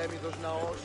Έμιδος ναός,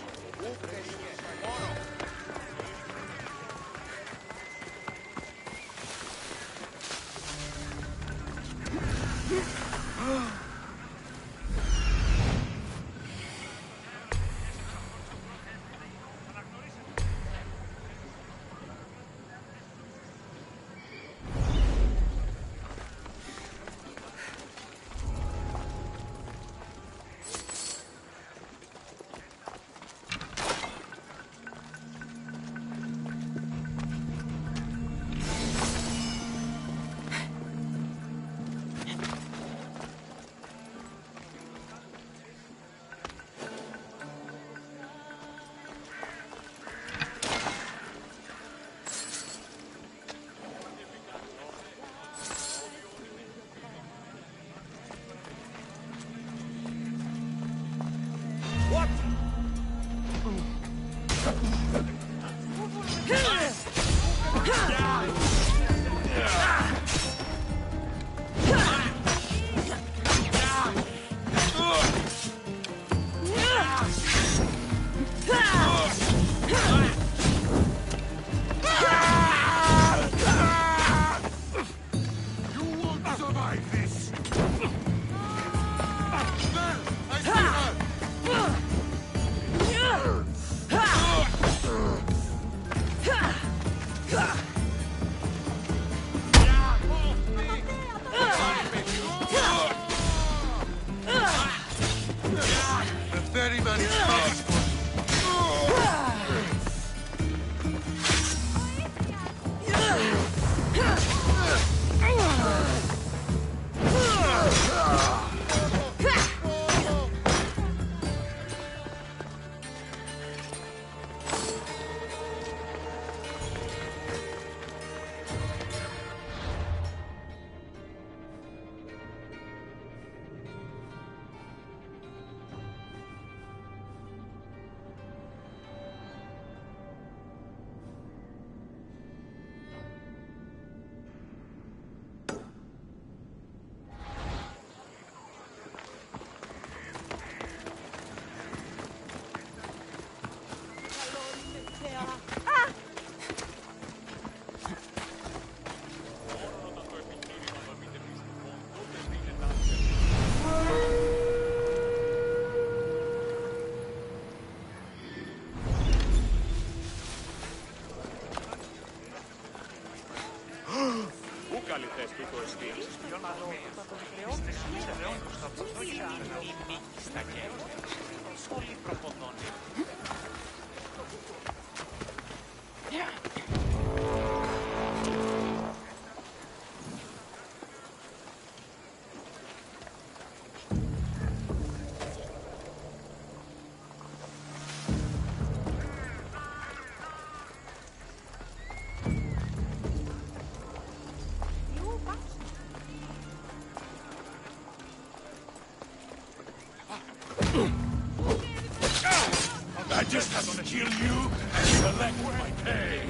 I just have to kill you and collect my pay.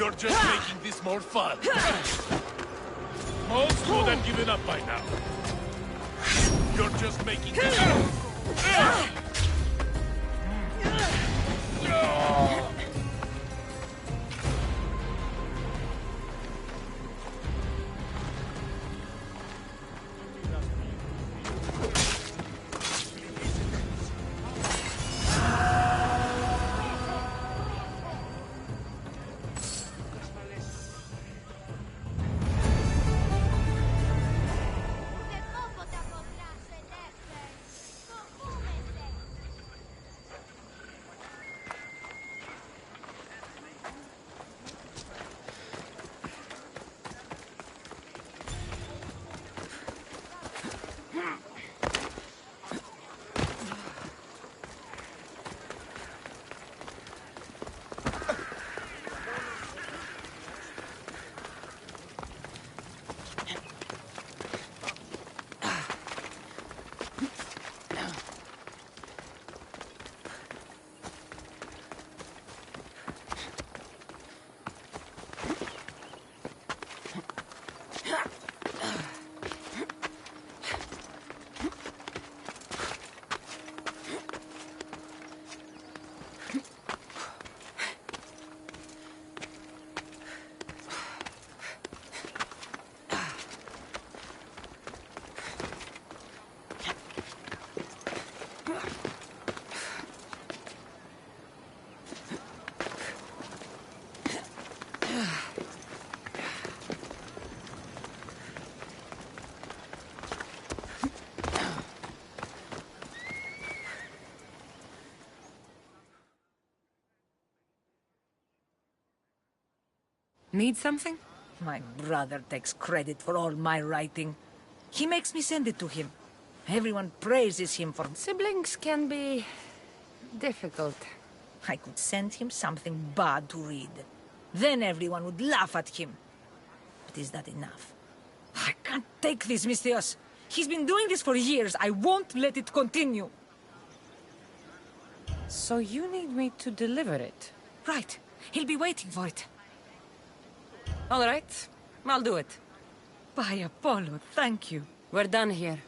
You're just making this more fun. Most would have given up by now. You're just making this... Need something? My brother takes credit for all my writing. He makes me send it to him. Everyone praises him for... Siblings can be... difficult. I could send him something bad to read. Then everyone would laugh at him. But is that enough? I can't take this, Misthios. He's been doing this for years. I won't let it continue. So you need me to deliver it? Right. He'll be waiting for it. All right. I'll do it. By Apollo, thank you. We're done here.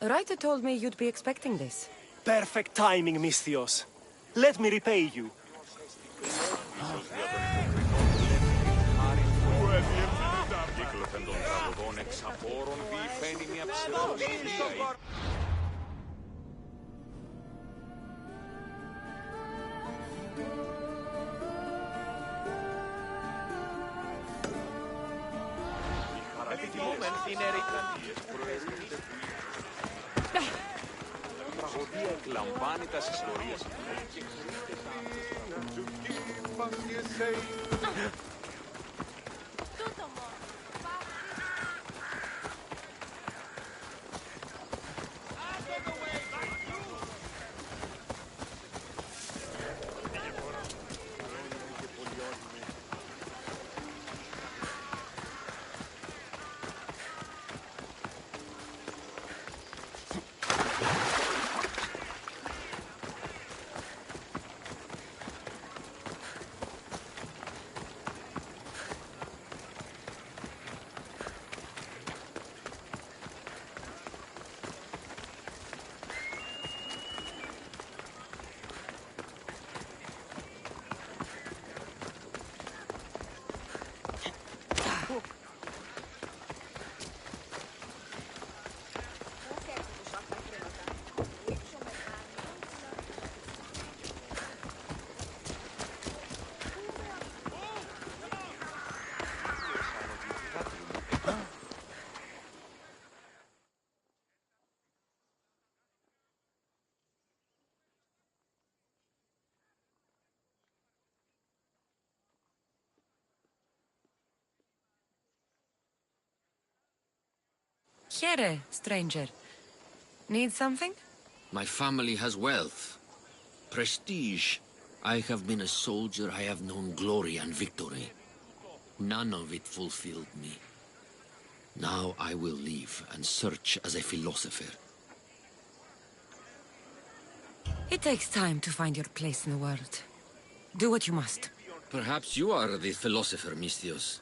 Raita told me you'd be expecting this. Perfect timing, Misthios. Let me repay you. Εκλαμβάνει τα ιστορίες. Here, stranger. Need something? My family has wealth, prestige. I have been a soldier, I have known glory and victory. None of it fulfilled me. Now I will leave and search as a philosopher. It takes time to find your place in the world. Do what you must. Perhaps you are the philosopher, Misthios.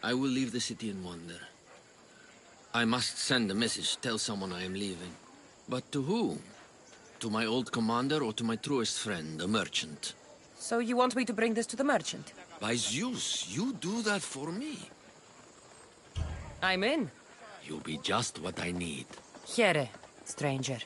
I will leave the city and wander. I must send a message, tell someone I am leaving. But to whom? To my old commander or to my truest friend, a merchant? So you want me to bring this to the merchant? By Zeus, you do that for me. I'm in. You'll be just what I need. Here, stranger.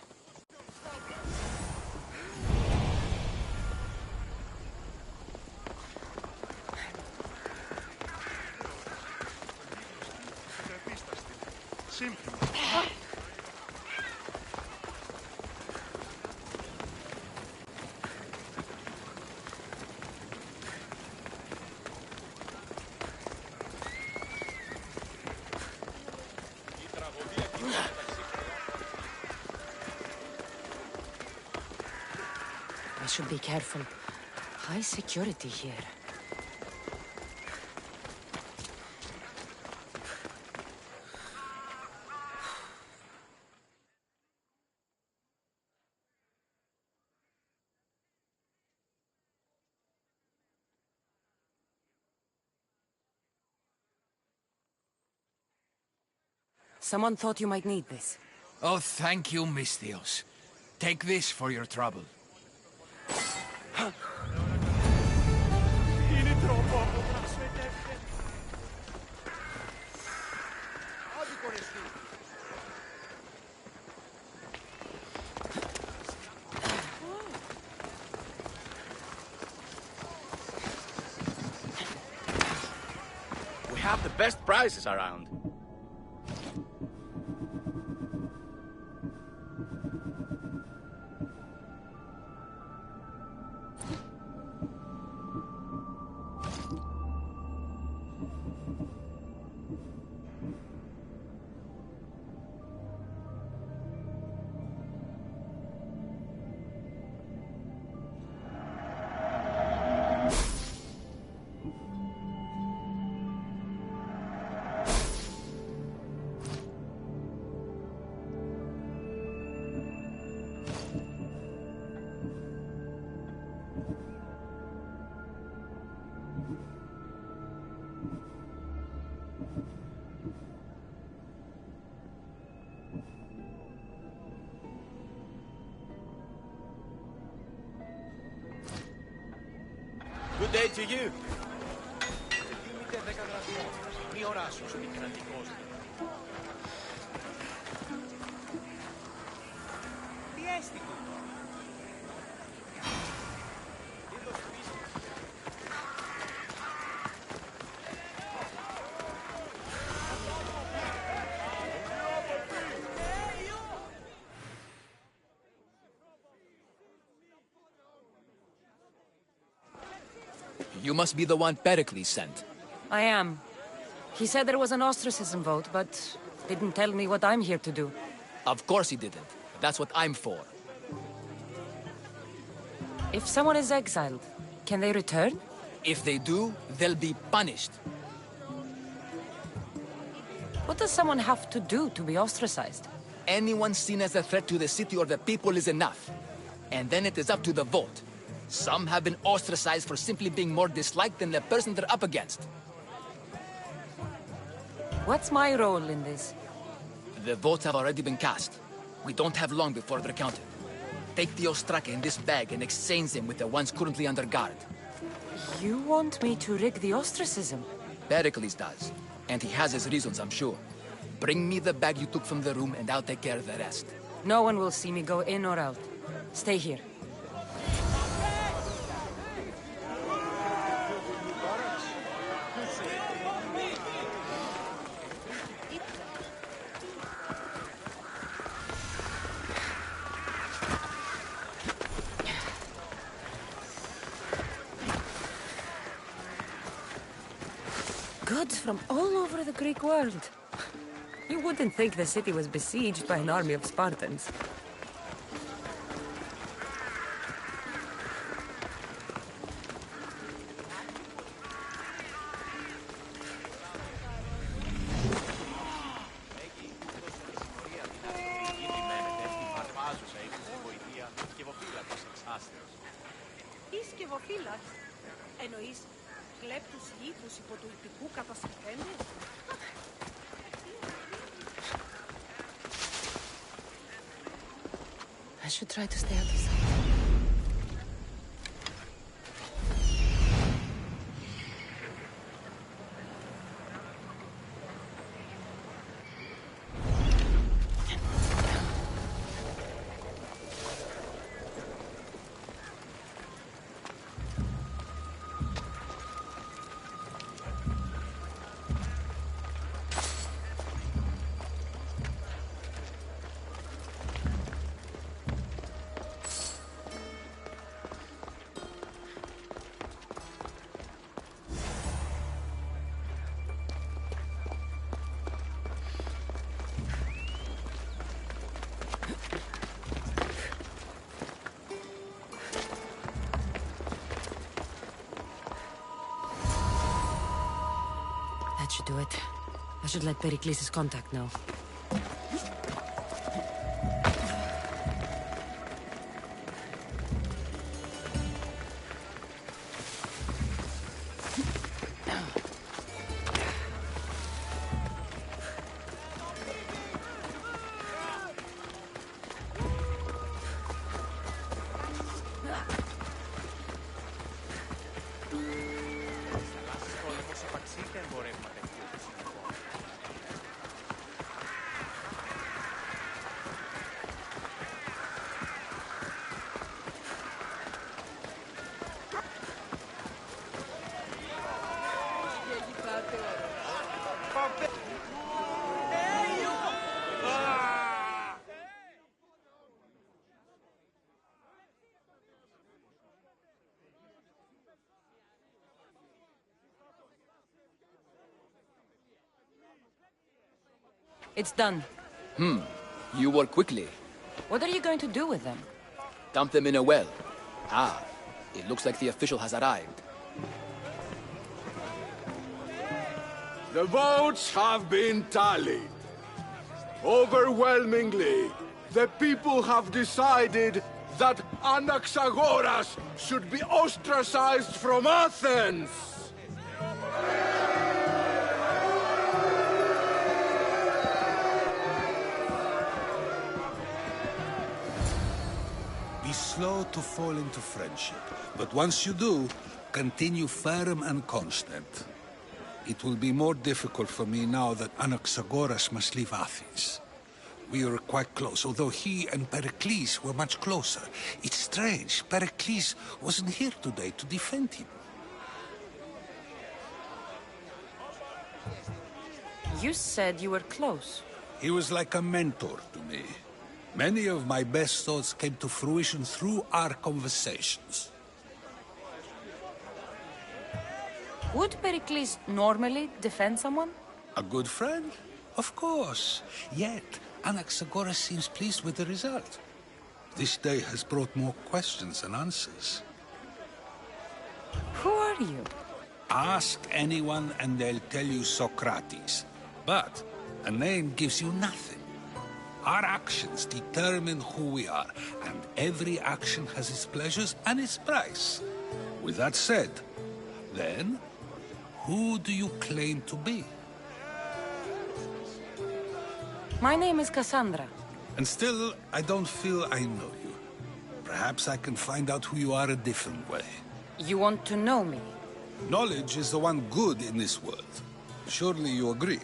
I should be careful. High security here. Someone thought you might need this. Oh, thank you, Misthios. Take this for your trouble. We have the best prices around. Good day to you. You must be the one Pericles sent. I am. He said there was an ostracism vote, but didn't tell me what I'm here to do. Of course he didn't. That's what I'm for. If someone is exiled, can they return? If they do, they'll be punished. What does someone have to do to be ostracized? Anyone seen as a threat to the city or the people is enough. And then it is up to the vote. Some have been ostracized for simply being more disliked than the person they're up against. What's my role in this? The votes have already been cast. We don't have long before they're counted. Take the Ostraka in this bag and exchange them with the ones currently under guard. You want me to rig the ostracism? Pericles does. And he has his reasons, I'm sure. Bring me the bag you took from the room and I'll take care of the rest. No one will see me go in or out. Stay here. Goods from all over the Greek world. You wouldn't think the city was besieged by an army of Spartans. Εννοείς κλέπτους λίθους υπό του ηθικού κατασχεθέντες? I should try to stay out of sight. should do it. I should let Pericles' contact know. It's done. You work quickly. What are you going to do with them? Dump them in a well. Ah, it looks like the official has arrived. The votes have been tallied. Overwhelmingly, the people have decided that Anaxagoras should be ostracized from Athens! Be slow to fall into friendship, but once you do, continue firm and constant. It will be more difficult for me now that Anaxagoras must leave Athens. We were quite close, although he and Pericles were much closer. It's strange, Pericles wasn't here today to defend him. You said you were close. He was like a mentor to me. Many of my best thoughts came to fruition through our conversations. Would Pericles normally defend someone? A good friend? Of course. Yet, Anaxagoras seems pleased with the result. This day has brought more questions than answers. Who are you? Ask anyone and they'll tell you Socrates. But a name gives you nothing. Our actions determine who we are, and every action has its pleasures and its price. With that said, then, who do you claim to be? My name is Cassandra. And still, I don't feel I know you. Perhaps I can find out who you are a different way. You want to know me? Knowledge is the one good in this world. Surely you agree?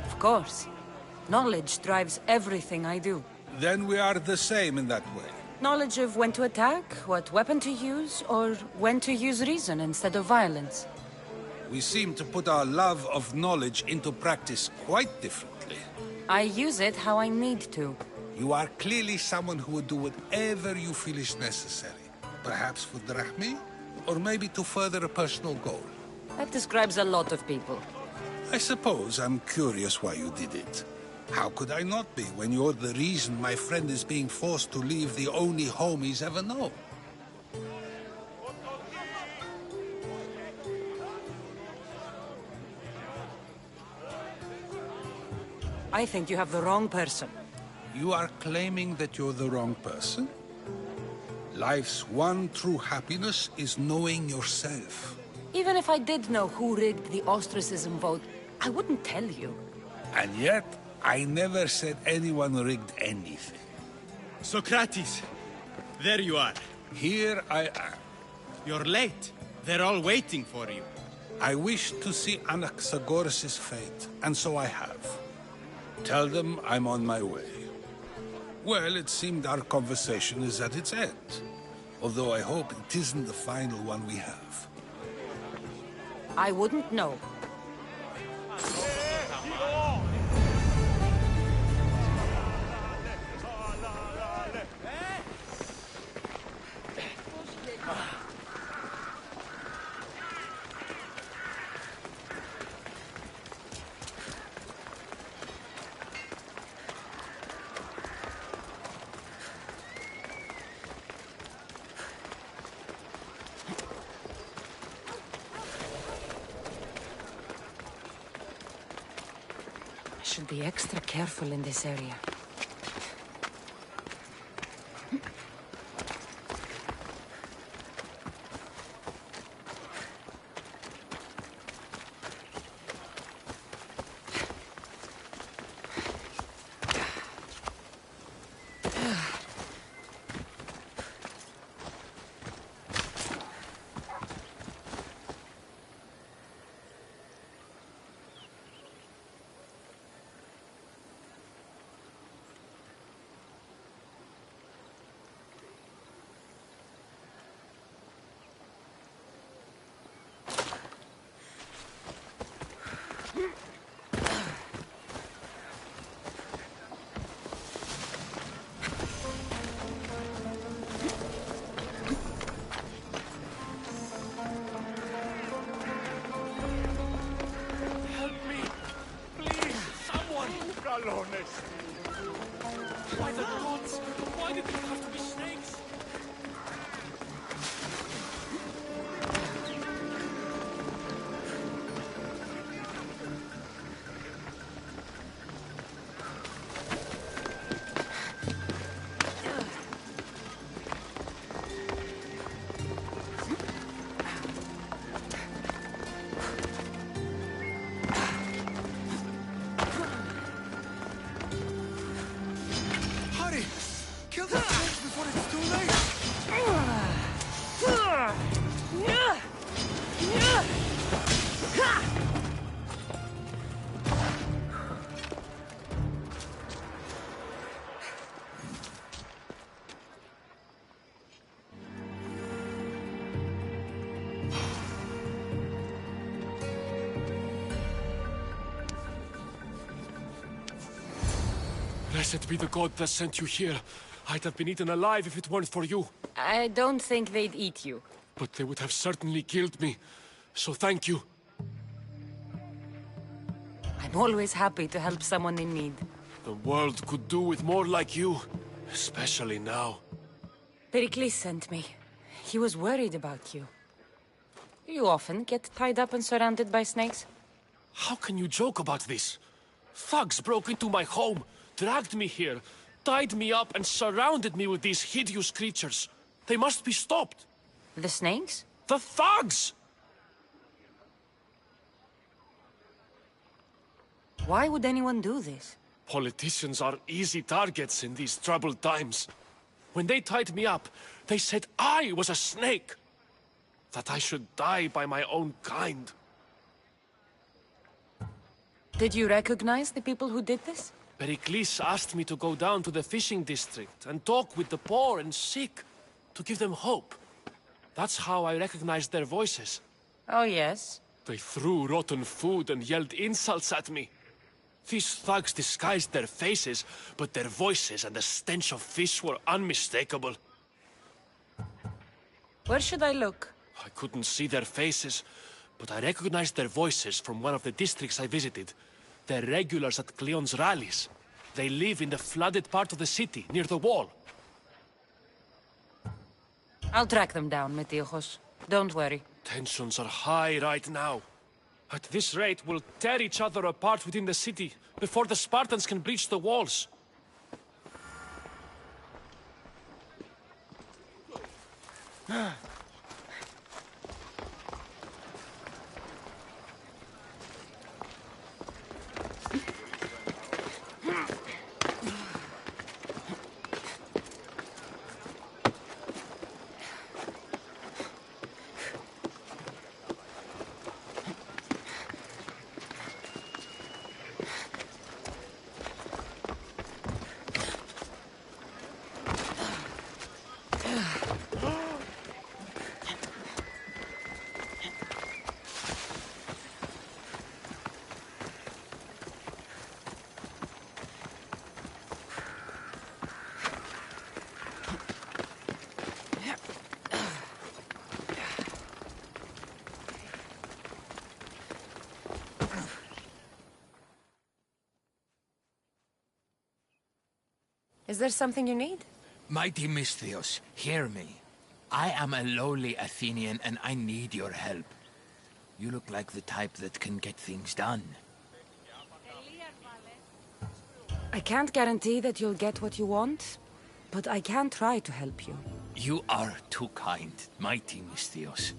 Of course. Knowledge drives everything I do. Then we are the same in that way. Knowledge of when to attack, what weapon to use, or when to use reason instead of violence. We seem to put our love of knowledge into practice quite differently. I use it how I need to. You are clearly someone who would do whatever you feel is necessary. Perhaps for drachmi, or maybe to further a personal goal. That describes a lot of people. I suppose I'm curious why you did it. How could I not be when you're the reason my friend is being forced to leave the only home he's ever known? I think you have the wrong person. You are claiming that you're the wrong person? Life's one true happiness is knowing yourself. Even if I did know who rigged the ostracism vote, I wouldn't tell you. And yet, I never said anyone rigged anything. Socrates! There you are. Here I am. You're late. They're all waiting for you. I wish to see Anaxagoras' fate, and so I have. Tell them I'm on my way. Well, it seemed our conversation is at its end. Although I hope it isn't the final one we have. I wouldn't know. Should be extra careful in this area. Why the gods? Why did it have to be snakes? Blessed be the god that sent you here. I'd have been eaten alive if it weren't for you. I don't think they'd eat you. But they would have certainly killed me. So thank you. I'm always happy to help someone in need. The world could do with more like you. Especially now. Pericles sent me. He was worried about you. You often get tied up and surrounded by snakes? How can you joke about this? Thugs broke into my home, dragged me here, tied me up and surrounded me with these hideous creatures. They must be stopped. The snakes? The thugs! Why would anyone do this? Politicians are easy targets in these troubled times. When they tied me up, they said I was a snake. That I should die by my own kind. Did you recognize the people who did this? Pericles asked me to go down to the fishing district and talk with the poor and sick, to give them hope. That's how I recognized their voices. Oh, yes? They threw rotten food and yelled insults at me. These thugs disguised their faces, but their voices and the stench of fish were unmistakable. Where should I look? I couldn't see their faces, but I recognized their voices from one of the districts I visited. They're regulars at Cleon's rallies. They live in the flooded part of the city, near the wall. I'll track them down, Metiojos. Don't worry. Tensions are high right now. At this rate, we'll tear each other apart within the city, before the Spartans can breach the walls. Is there something you need? Mighty Misthios, hear me. I am a lowly Athenian and I need your help. You look like the type that can get things done. I can't guarantee that you'll get what you want, but I can try to help you. You are too kind, mighty Misthios.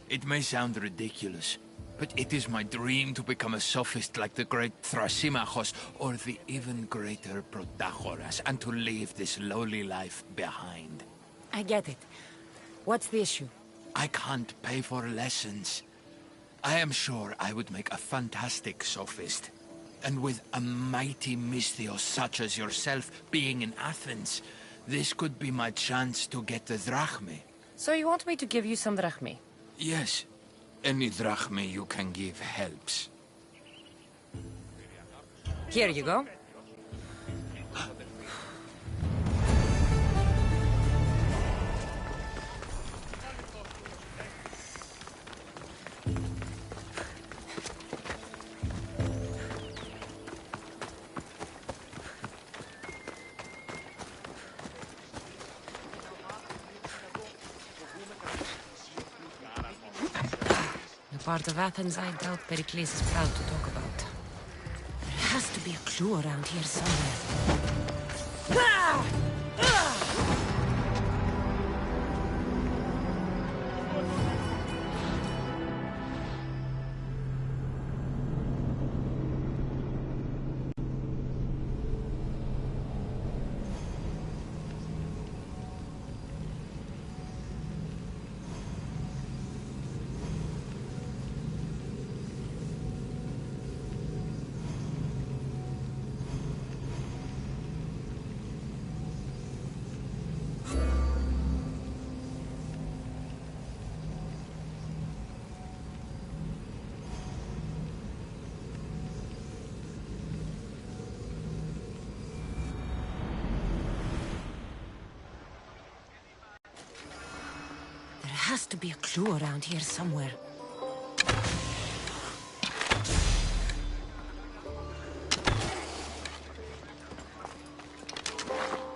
It may sound ridiculous, but it is my dream to become a sophist like the great Thrasymachos or the even greater Protagoras, and to leave this lowly life behind. I get it. What's the issue? I can't pay for lessons. I am sure I would make a fantastic sophist. And with a mighty Misthios such as yourself being in Athens, this could be my chance to get the drachmae. So you want me to give you some drachmae? Yes. Any drachmae you can give helps. Here you go. Part of Athens I doubt Pericles is proud to talk about. There has to be a clue around here somewhere. There has to be a clue around here somewhere.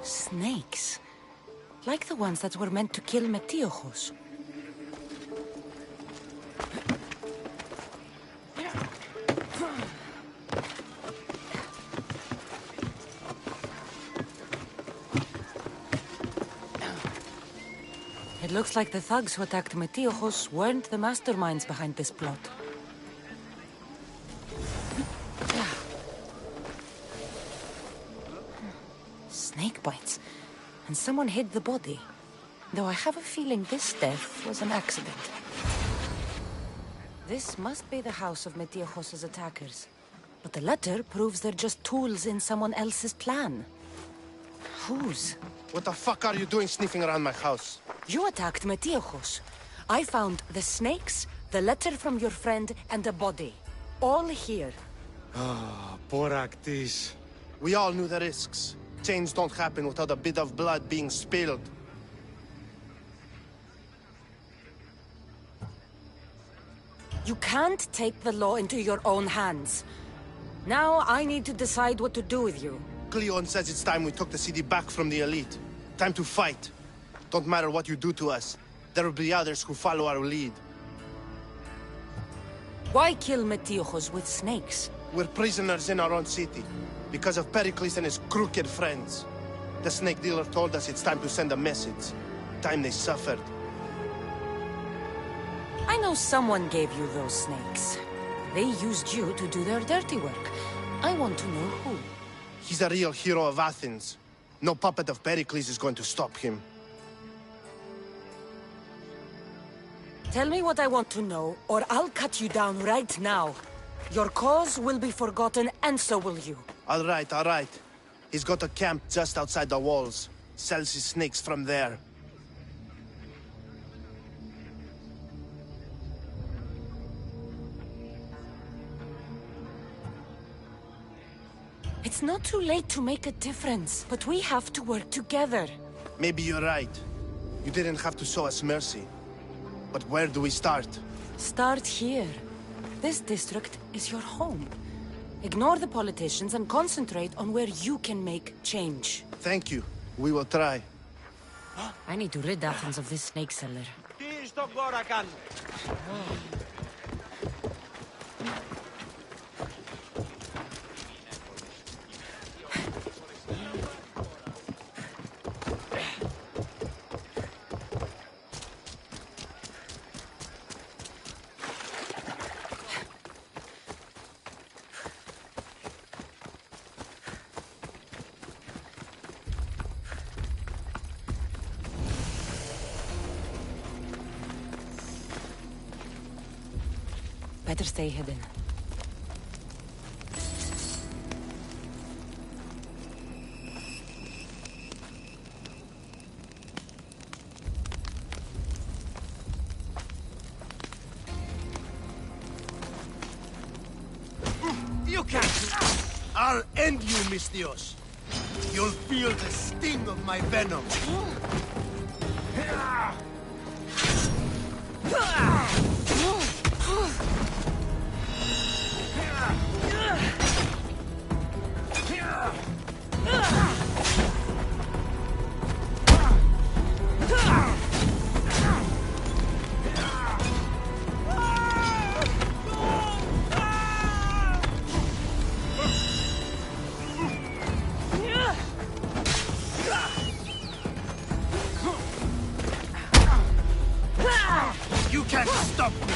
Snakes. Like the ones that were meant to kill Metiochos. It looks like the thugs who attacked Metiochos weren't the masterminds behind this plot. Snake bites. And someone hid the body. Though I have a feeling this death was an accident. This must be the house of Metiochos' attackers. But the letter proves they're just tools in someone else's plan. Whose? What the fuck are you doing sniffing around my house? You attacked Metiochos. I found the snakes, the letter from your friend, and a body. All here. Ah, poor Actis. We all knew the risks. Change don't happen without a bit of blood being spilled. You can't take the law into your own hands. Now I need to decide what to do with you. Cleon says it's time we took the city back from the elite. Time to fight. Don't matter what you do to us. There will be others who follow our lead. Why kill Metiochos with snakes? We're prisoners in our own city. Because of Pericles and his crooked friends. The snake dealer told us it's time to send a message. Time they suffered. I know someone gave you those snakes. They used you to do their dirty work. I want to know who. He's a real hero of Athens. No puppet of Pericles is going to stop him. Tell me what I want to know, or I'll cut you down right now. Your cause will be forgotten, and so will you. All right. He's got a camp just outside the walls. Sells his snakes from there. It's not too late to make a difference, but we have to work together. Maybe you're right. You didn't have to show us mercy. But where do we start? Start here. This district is your home. Ignore the politicians and concentrate on where you can make change. Thank you. We will try. I need to rid Athens of this snake seller. Better stay hidden. You can't! I'll end you, Mistios! You'll feel the sting of my venom! You can't stop me!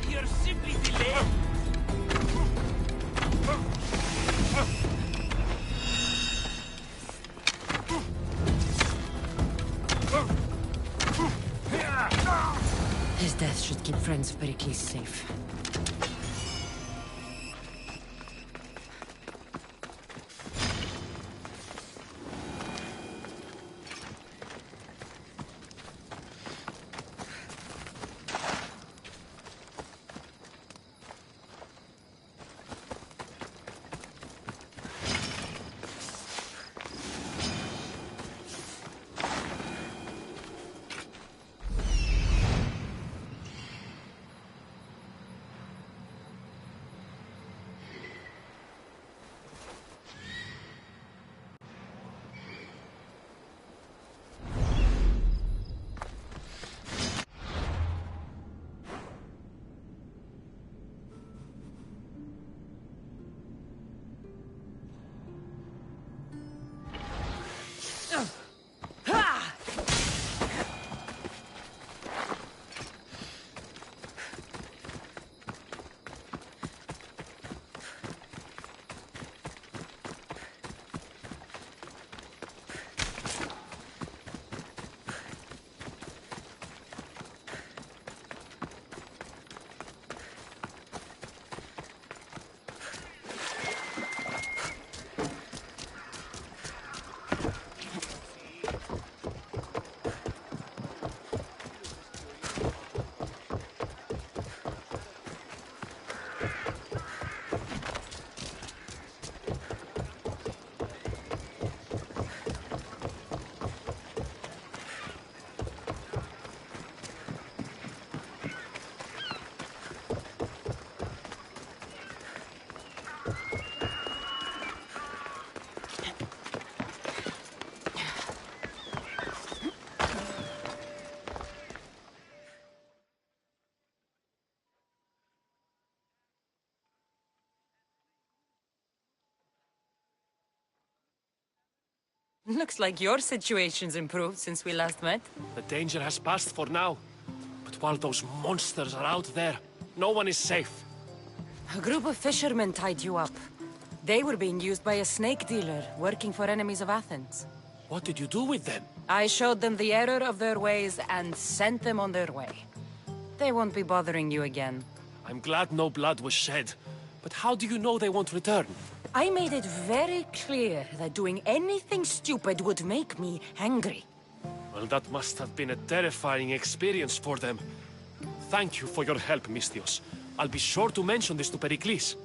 You're simply delayed. His death should keep friends of Pericles safe. Looks like your situation's improved since we last met. The danger has passed for now. But while those monsters are out there, no one is safe. A group of fishermen tied you up. They were being used by a snake dealer working for enemies of Athens. What did you do with them? I showed them the error of their ways and sent them on their way. They won't be bothering you again. I'm glad no blood was shed. But how do you know they won't return? I made it very clear that doing anything stupid would make me angry. Well, that must have been a terrifying experience for them. Thank you for your help, Mistios. I'll be sure to mention this to Pericles.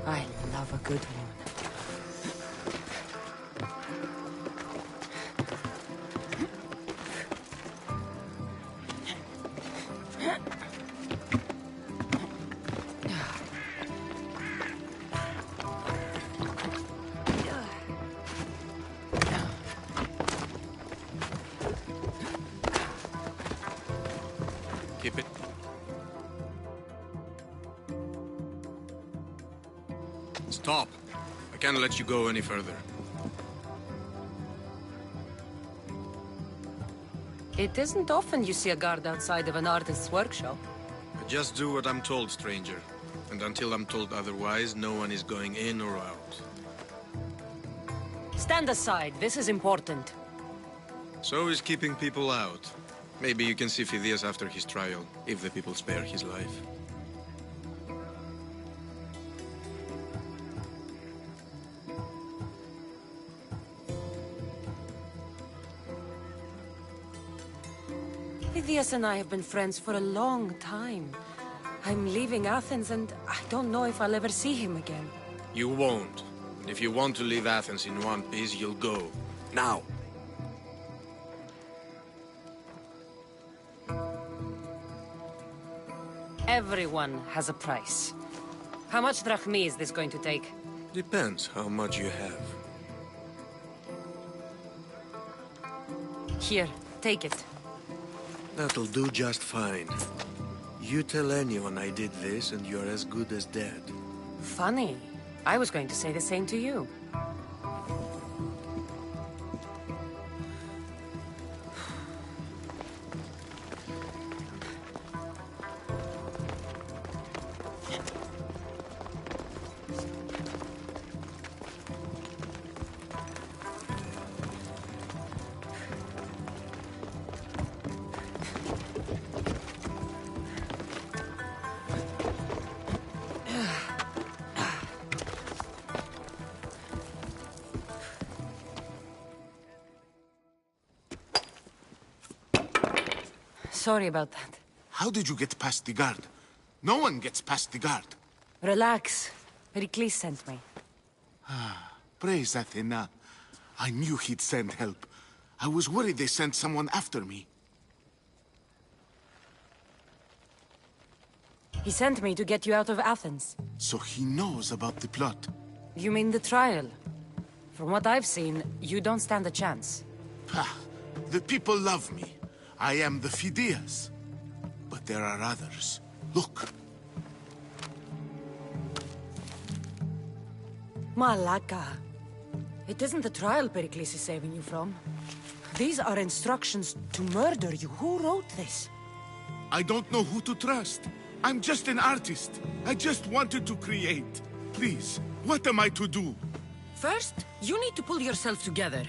I love a good one. Keep it. Stop! I can't let you go any further. It isn't often you see a guard outside of an artist's workshop. I just do what I'm told, stranger. And until I'm told otherwise, no one is going in or out. Stand aside, this is important. So is keeping people out. Maybe you can see Phidias after his trial, if the people spare his life. Phidias and I have been friends for a long time. I'm leaving Athens and I don't know if I'll ever see him again. You won't. And if you want to leave Athens in one piece, you'll go. Now! Everyone has a price. How much drachmi is this going to take? Depends how much you have. Here, take it. That'll do just fine. You tell anyone I did this and you're as good as dead. Funny. I was going to say the same to you. Sorry about that. How did you get past the guard? No one gets past the guard. Relax. Pericles sent me. Praise Athena. I knew he'd send help. I was worried they sent someone after me. He sent me to get you out of Athens. So he knows about the plot. You mean the trial? From what I've seen, you don't stand a chance. The people love me. I am the Phidias. But there are others. Look. Malaka. It isn't the trial Pericles is saving you from. These are instructions to murder you. Who wrote this? I don't know who to trust. I'm just an artist. I just wanted to create. Please, what am I to do? First, you need to pull yourself together.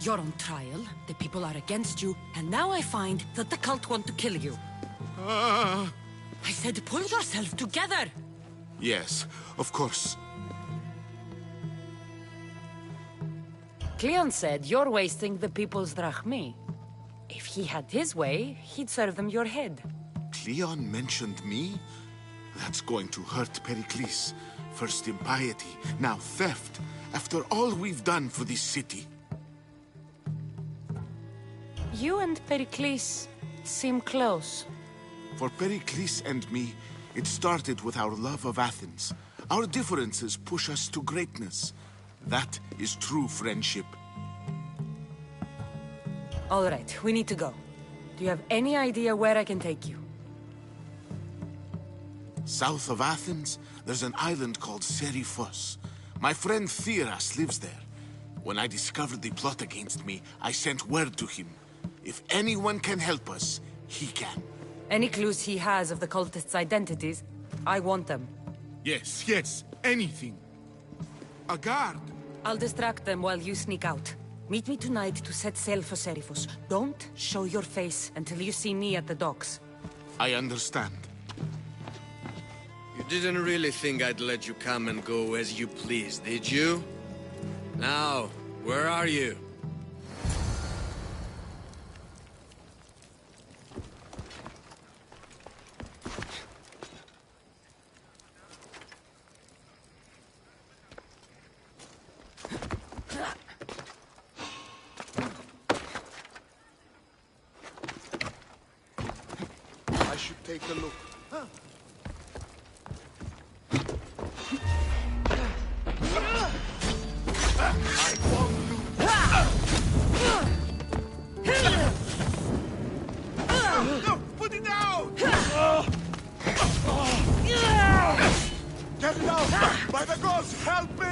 You're on trial, the people are against you, and now I find that the cult want to kill you. I said pull yourself together! Yes, of course. Cleon said you're wasting the people's drachmi. If he had his way, he'd serve them your head. Cleon mentioned me? That's going to hurt Pericles. First impiety, now theft. After all we've done for this city. You and Pericles seem close. For Pericles and me, it started with our love of Athens. Our differences push us to greatness. That is true friendship. All right, we need to go. Do you have any idea where I can take you? South of Athens, There's an island called Serifos. My friend Theras lives there. When I discovered the plot against me, I sent word to him. If anyone can help us, he can. Any clues he has of the cultists' identities? I want them. Yes, yes, anything. A guard. I'll distract them while you sneak out. Meet me tonight to set sail for Serifos. Don't show your face until you see me at the docks. I understand. You didn't really think I'd let you come and go as you please, did you? Now, where are you? I should take a look. No, put it down! Get it out! By the gods, help me!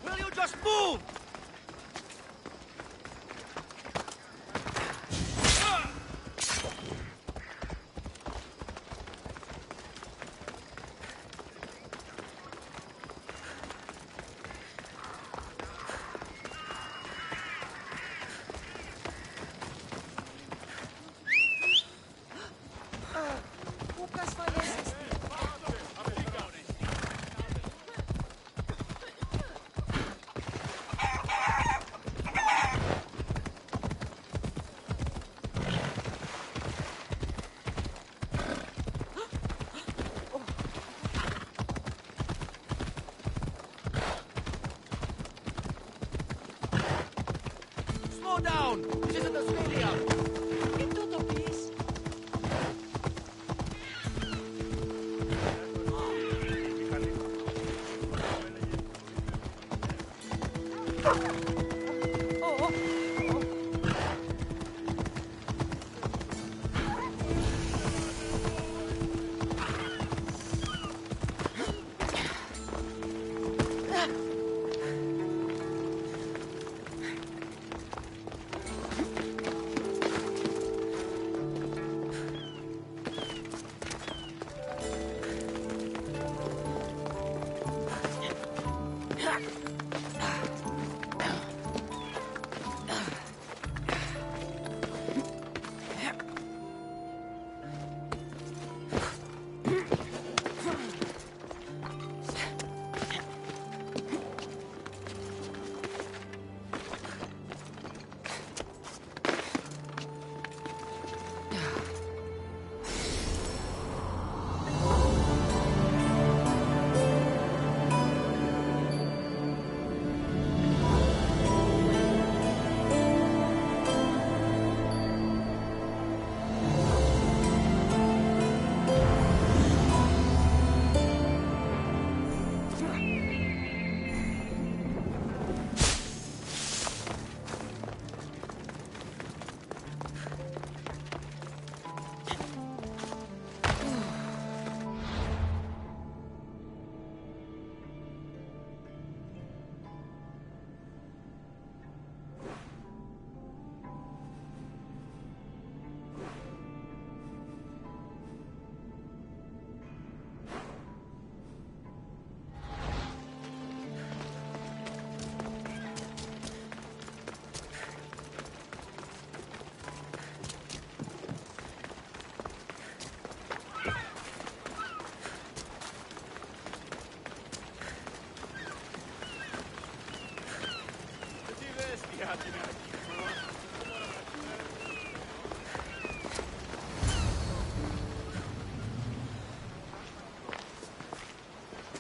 Will you just move? Slow down! This isn't a stadium! Minuto, please.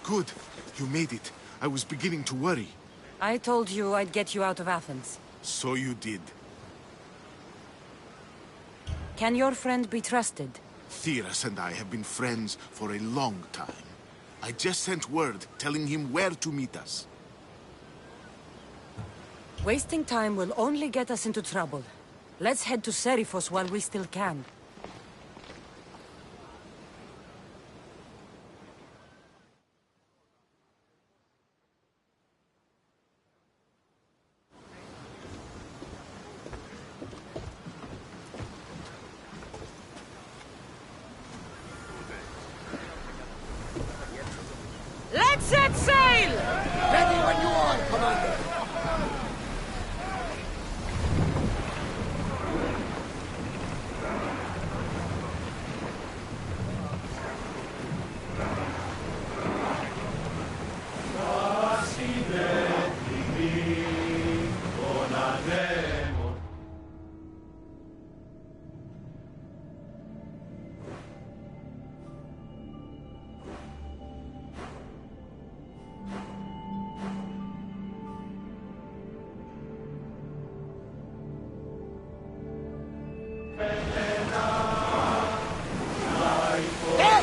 Good. You made it. I was beginning to worry. I told you I'd get you out of Athens. So you did. Can your friend be trusted? Theras and I have been friends for a long time. I just sent word telling him where to meet us. Wasting time will only get us into trouble. Let's head to Seriphos while we still can. Let's set sail! Ready when you are, Commander!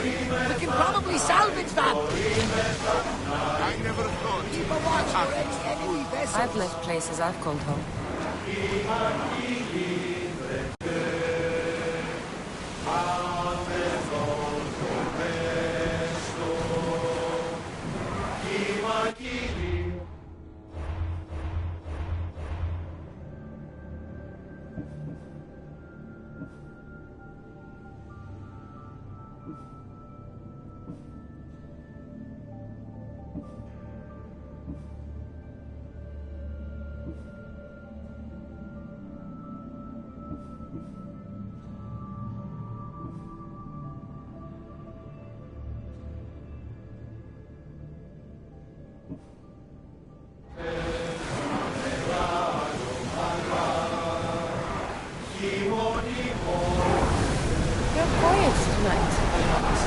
We can probably salvage that! I never thought. Keep a watch for any enemy vessels. I've left places I've called home.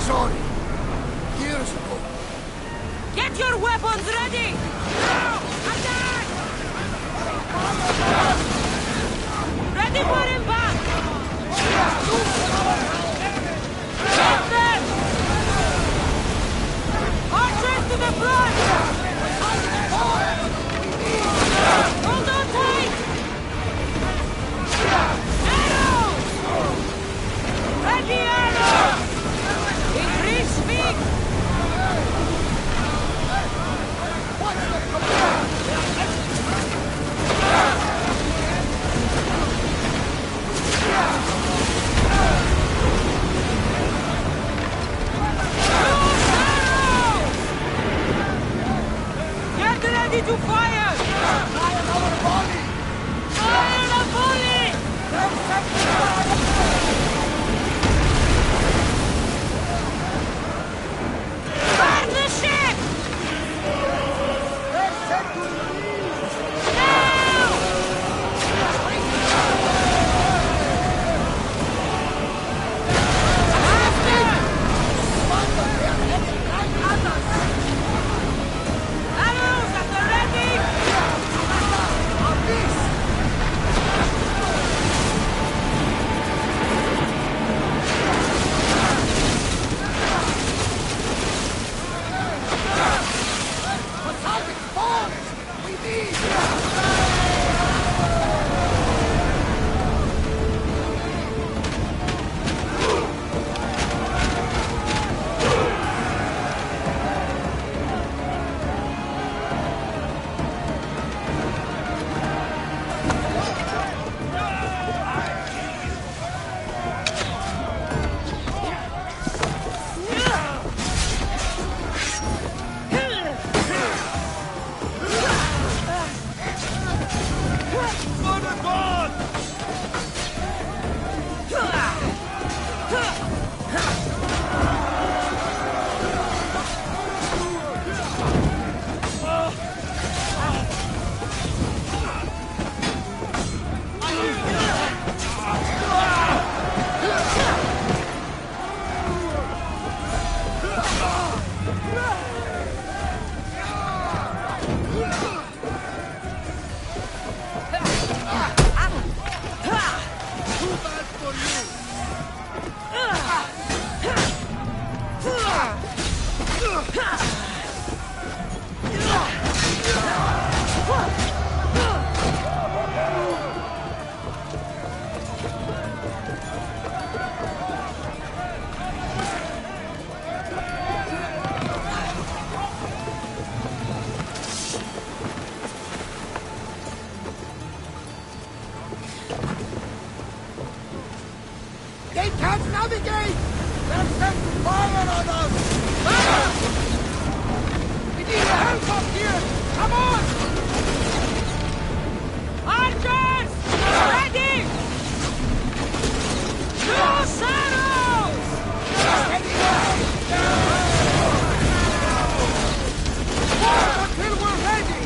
Sorry. Years ago. Get your weapons ready! Now! Attack! Ready for impact! Get them! Archers to the front! Hold on tight! Arrows! Ready arrows! Increase speed! Navigate! They're set to fire on us! We need help up here! Come on! Archers! Ready! Use arrows! Steady down! Forward until we're ready!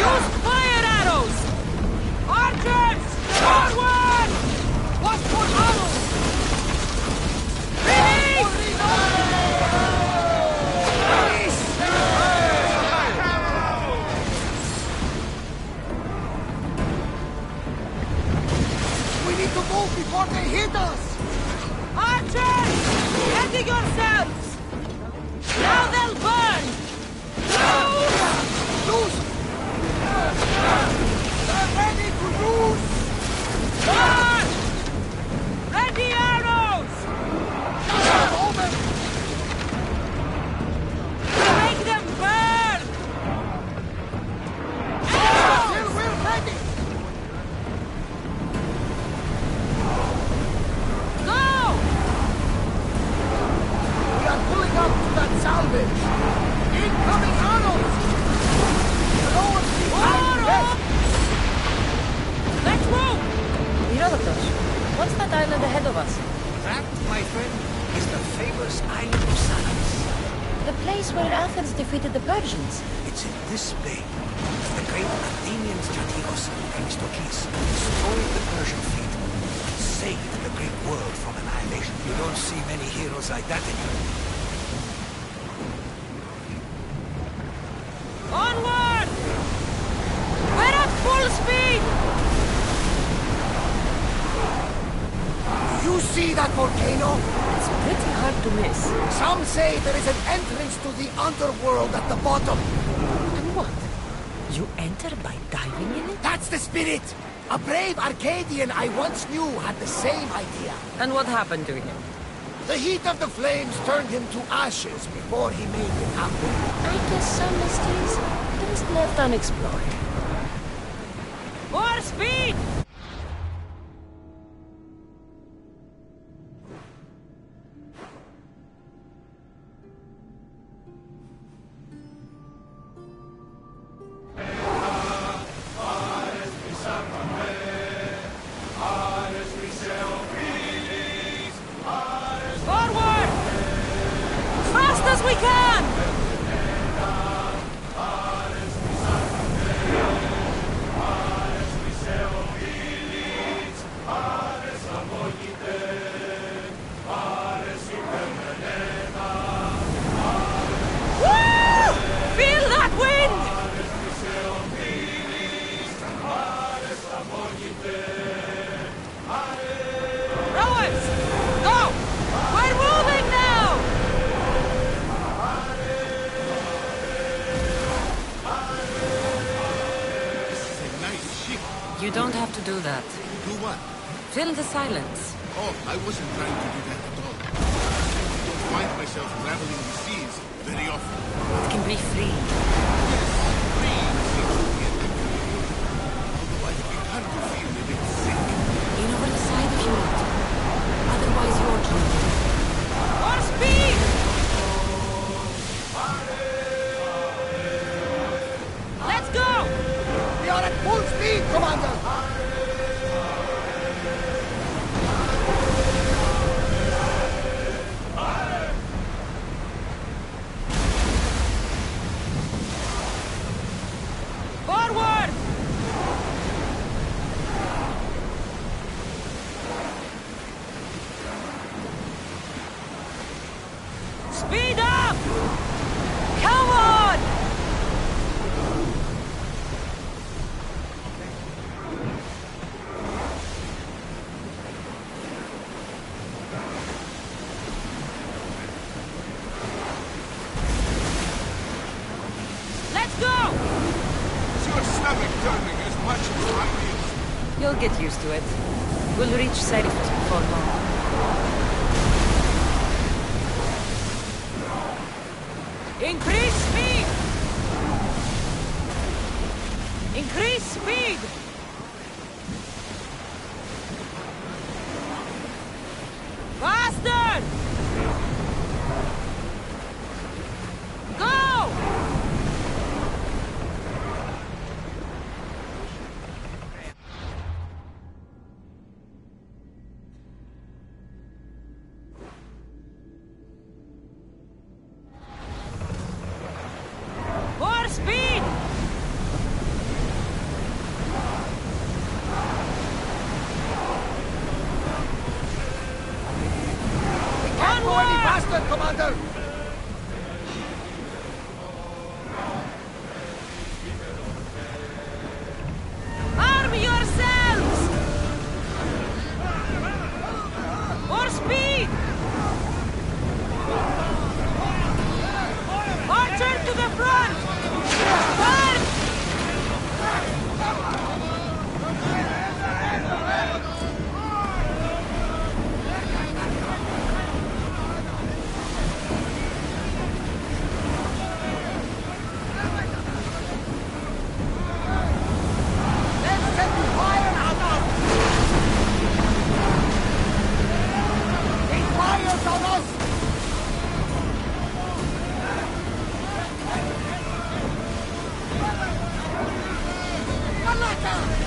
Use fire arrows! Archers! Forward! Watch for arrows! We need to move before they hit us! Archers! Ready yourselves! Now they'll burn! Loose! They're ready to lose! Burn! Ready arrows! Just a moment! Make them burn! Till we're ready! Go! We are pulling up to that salvage! Incoming arrows! Lower the Arrows! Let's move! Herodotus, what's that island ahead of us? That, my friend, is the famous island of Salamis. The place where Athens defeated the Persians. It's in this bay that the great Athenian strategos Themistocles destroyed the Persian fleet and saved the Greek world from annihilation. You don't see many heroes like that anymore. Onward! We're at full speed! You see that volcano? It's pretty hard to miss. Some say there is an entrance to the underworld at the bottom. And what? You enter by diving in it? That's the spirit! A brave Arcadian I once knew had the same idea. And what happened to him? The heat of the flames turned him to ashes before he made it happen. I guess some mysteries are just left unexplored. More speed! Forward! As fast as we can! Woo! Feel that wind! Rowers! Go! We're moving now! This is a nice ship. You don't have to do that. Do what? Fill the silence. Oh, I wasn't trying to do that at all. I don't find myself traveling the seas very often. It can be free. Yes, free seems to be a good word. Although I've begun to feel a bit sick. Lean over the side if you need to. Otherwise, you're doomed. More speed! Let's go! We are at full speed, Commander! Forward! Speed up! Come on! Let's go! Is your stomach turning as much as mine is? You'll get used to it. We'll reach Seriphus before long. Increase speed! Increase speed! Fire!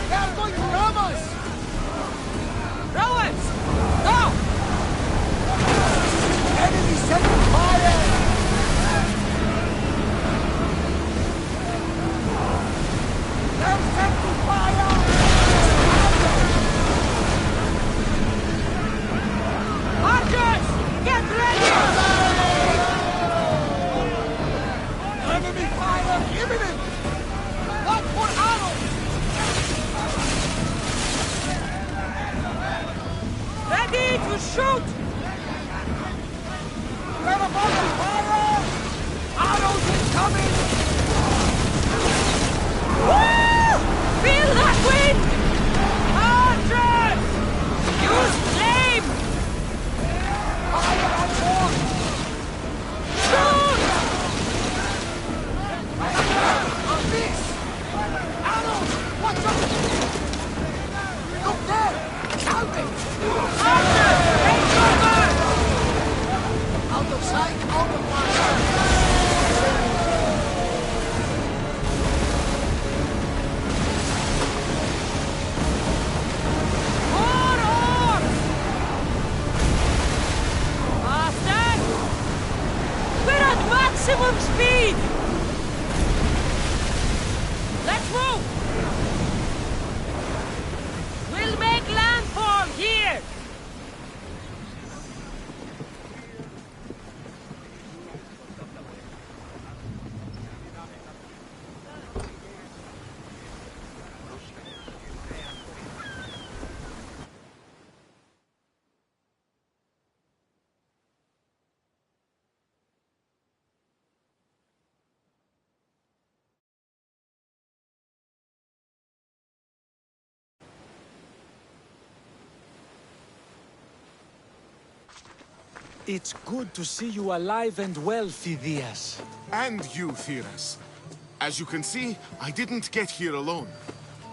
They are going to ram us! Rowers! Go! Enemy setting fire! They're setting fire! Archers! Get ready! Enemy fire imminent! Watch for arrows! Ready to shoot! We're about to fire! Arrows incoming! Woo! Feel that wind! Archers! Use flame! Fire on board! Shoot! On this! Arrows! Watch out! Look there! Salvage! Archers! Take cover! Out of sight, out of mind! More oars! Faster! We're at maximum speed! Let's move! We'll make landfall here! It's good to see you alive and well, Phidias. And you, Theras. As you can see, I didn't get here alone.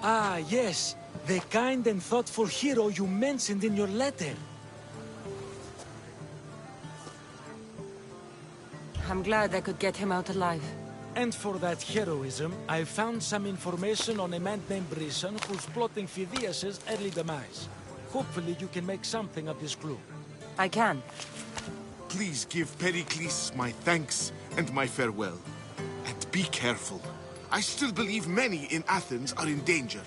Ah, yes. The kind and thoughtful hero you mentioned in your letter. I'm glad I could get him out alive. And for that heroism, I found some information on a man named Brisson who's plotting Phidias' early demise. Hopefully you can make something of this clue. I can. Please give Pericles my thanks and my farewell. And be careful. I still believe many in Athens are in danger.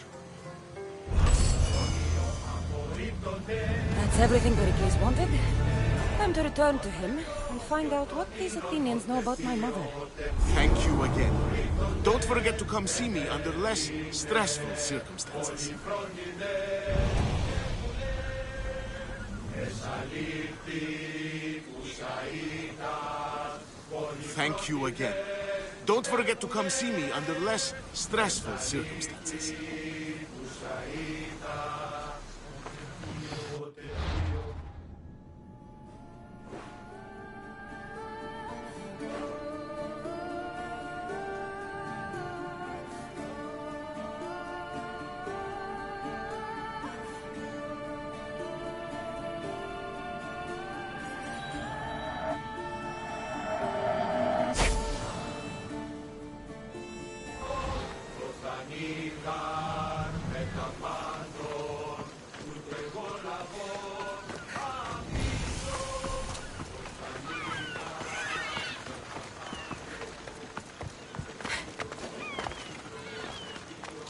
That's everything Pericles wanted. Time to return to him and find out what these Athenians know about my mother. Thank you again. Don't forget to come see me under less stressful circumstances. Thank you again. Don't forget to come see me under less stressful circumstances.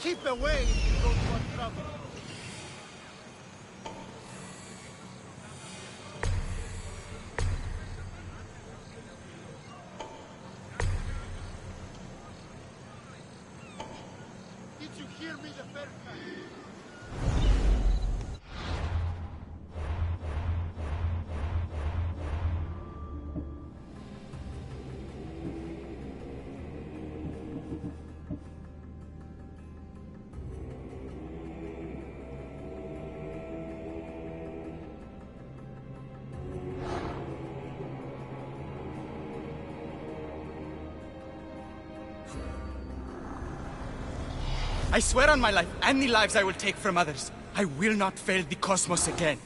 Keep away if you don't want trouble. Did you hear me the first time? I swear on my life, and the lives I will take from others, I will not fail the cosmos again.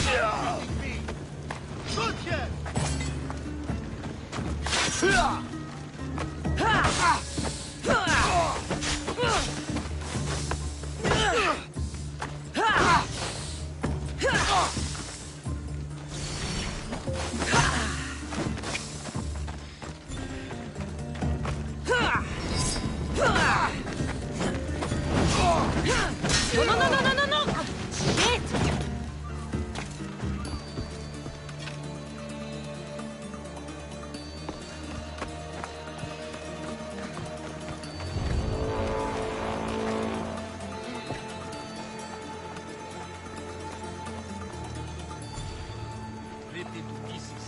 No! Shit! Ripped into pieces.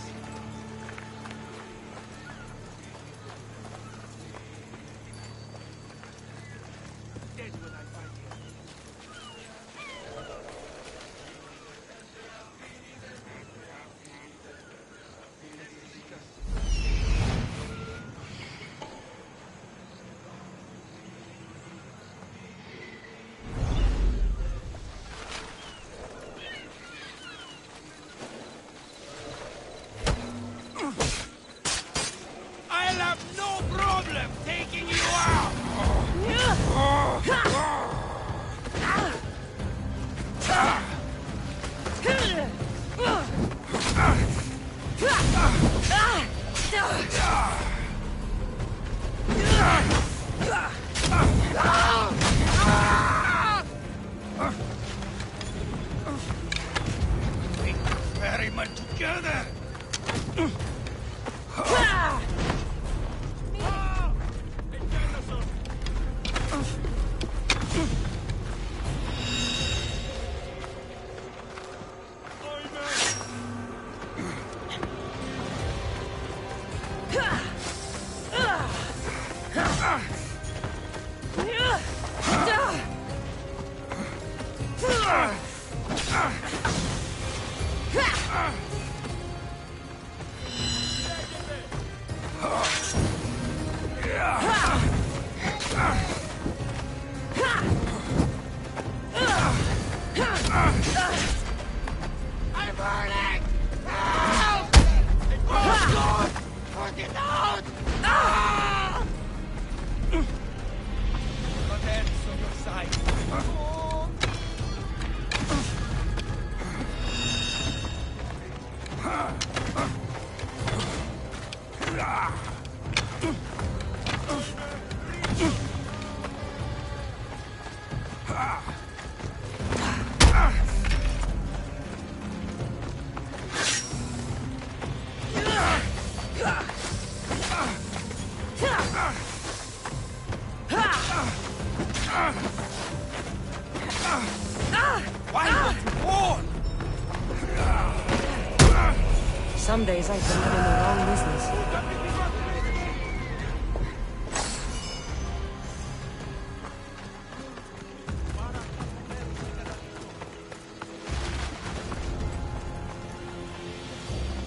Dead when I find you. I'll have no problem taking you out! Very much together! I'm burning! Help! Oh, God! Put it out! Ah! The head's on your side. Some days I think I'm in the wrong business.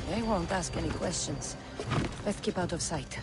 They won't ask any questions. Let's keep out of sight.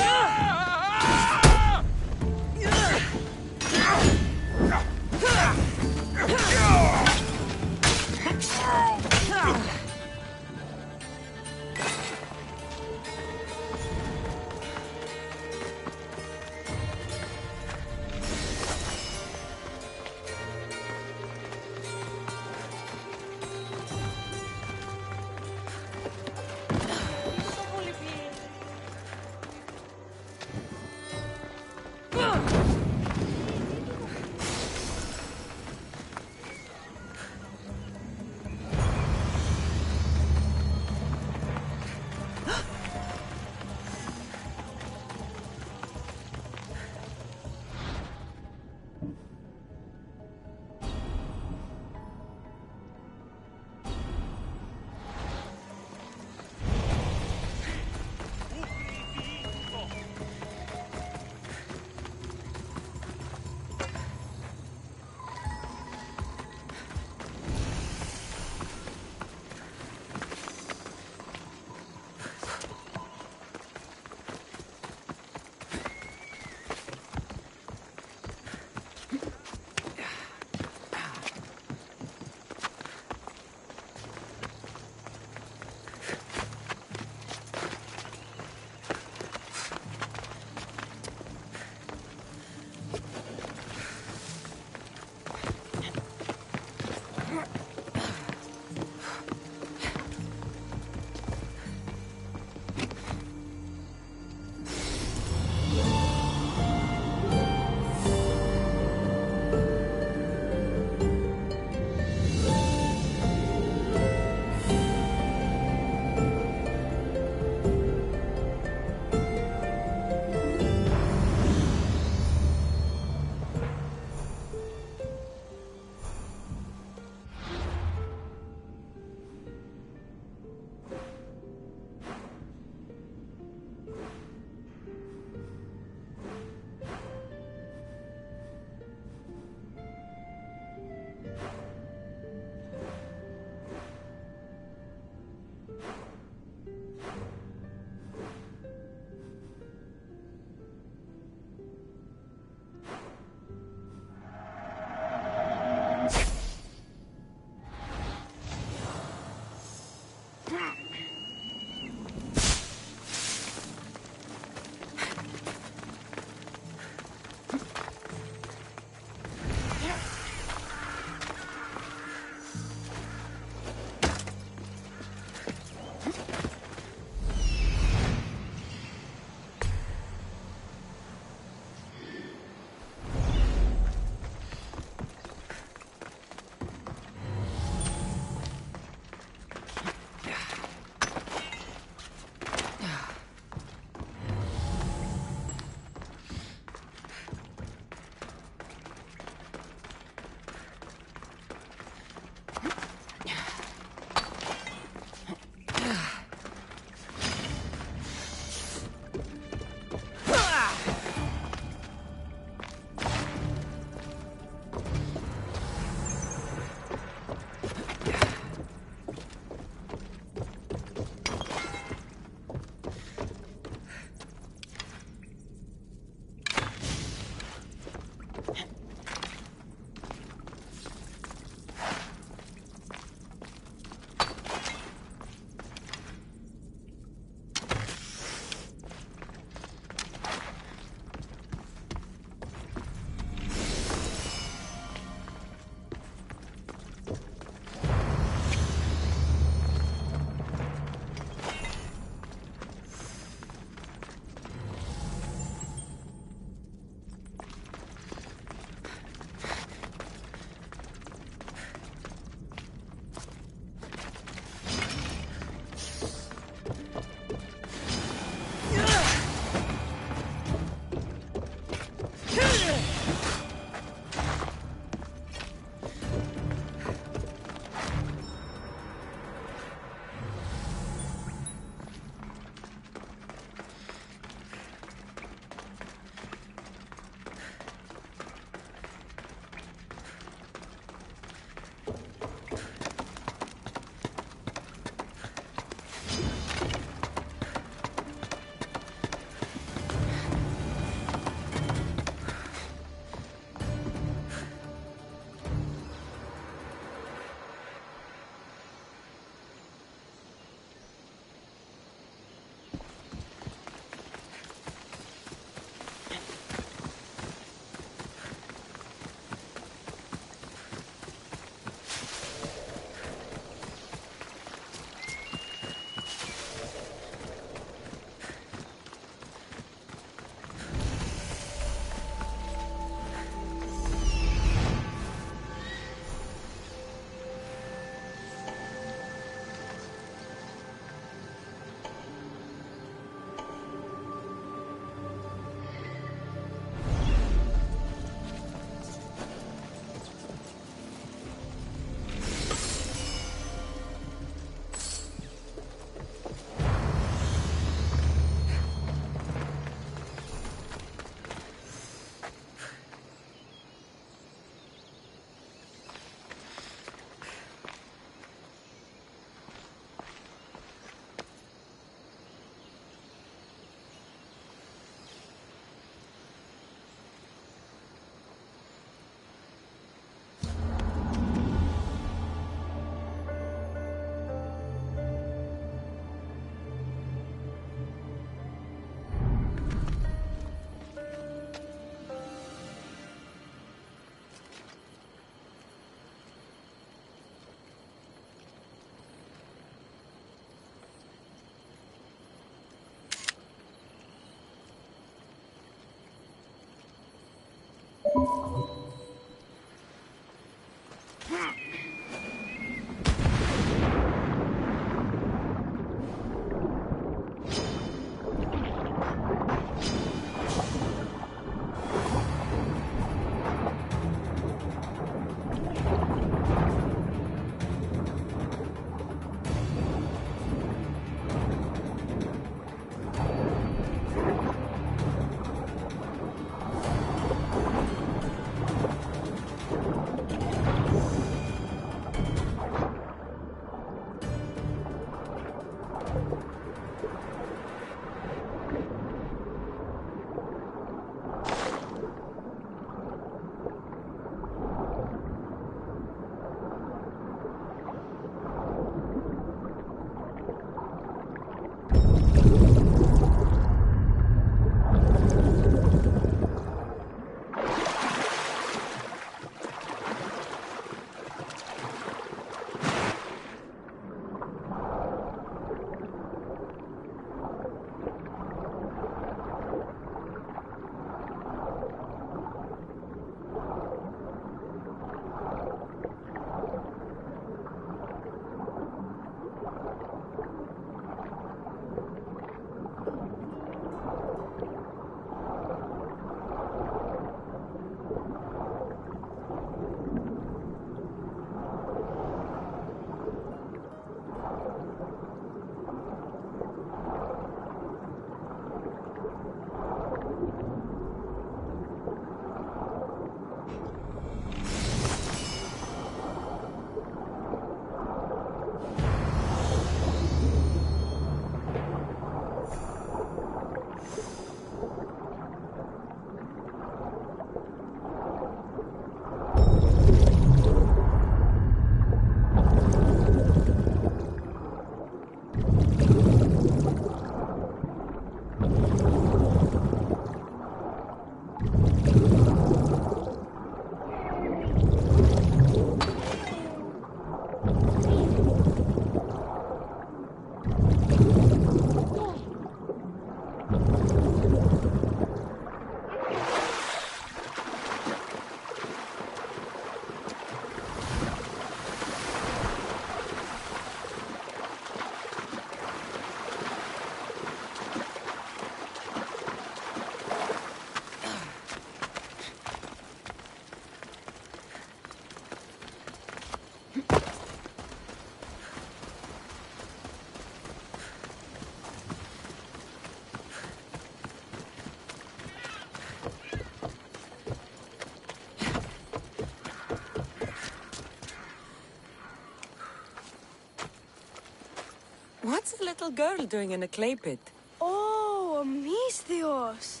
What's a little girl doing in a clay pit? Oh, Misthios.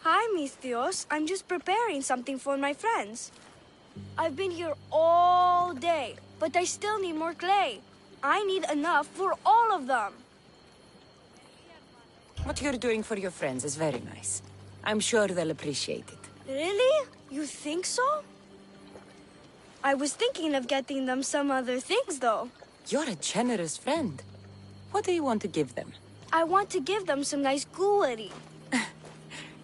Hi, Misthios. I'm just preparing something for my friends. I've been here all day, but I still need more clay. I need enough for all of them. What you're doing for your friends is very nice. I'm sure they'll appreciate it. Really? You think so? I was thinking of getting them some other things, though. You're a generous friend. What do you want to give them? I want to give them some nice jewelry.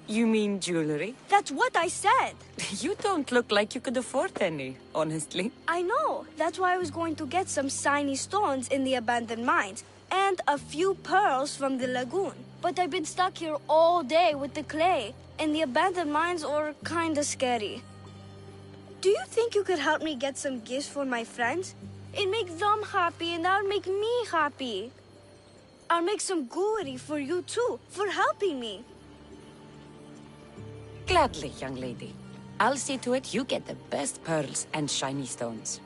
You mean jewelry? That's what I said. You don't look like you could afford any, honestly. I know. That's why I was going to get some shiny stones in the abandoned mines and a few pearls from the lagoon. But I've been stuck here all day with the clay, and the abandoned mines are kinda scary. Do you think you could help me get some gifts for my friends? It'd make them happy, and that'll make me happy. I'll make some jewelry for you too, for helping me. Gladly, young lady. I'll see to it you get the best pearls and shiny stones.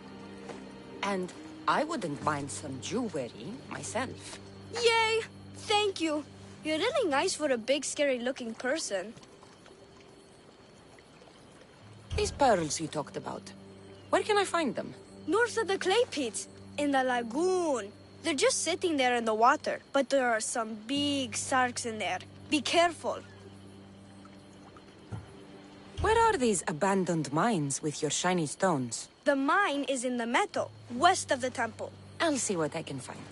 And I wouldn't mind some jewelry myself. Yay! Thank you. You're really nice for a big, scary-looking person. These pearls you talked about, where can I find them? North of the clay pits, in the lagoon. They're just sitting there in the water, but there are some big sharks in there. Be careful. Where are these abandoned mines with your shiny stones? The mine is in the meadow, west of the temple. I'll see what I can find.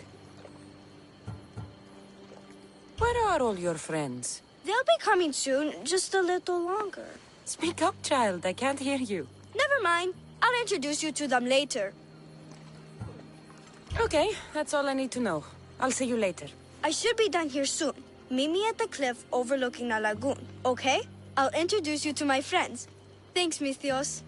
Where are all your friends? They'll be coming soon, just a little longer. Speak up, child. I can't hear you. Never mind. I'll introduce you to them later. Okay, that's all I need to know. I'll see you later. I should be done here soon. Meet me at the cliff overlooking the lagoon, okay? I'll introduce you to my friends. Thanks, Misthios.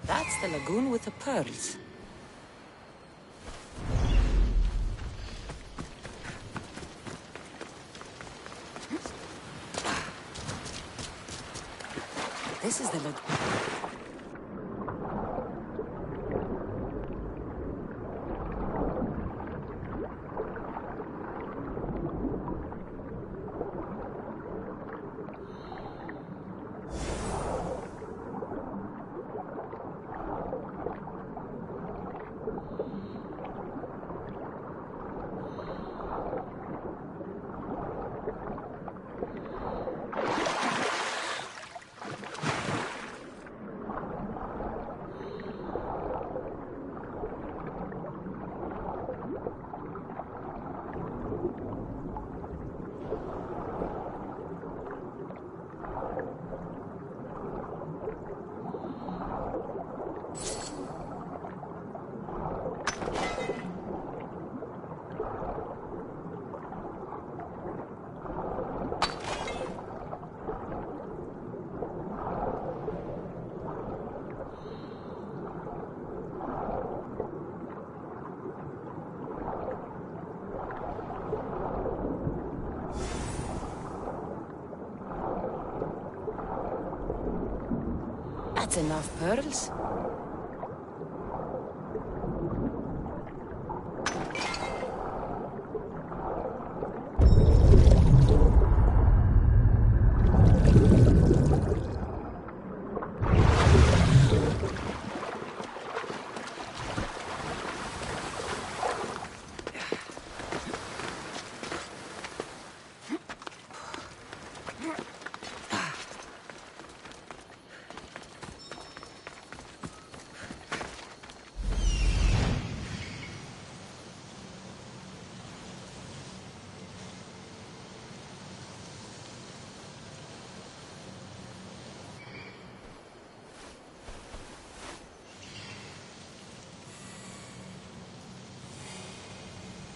That's the lagoon with the pearls. This is the lagoon. That's enough pearls.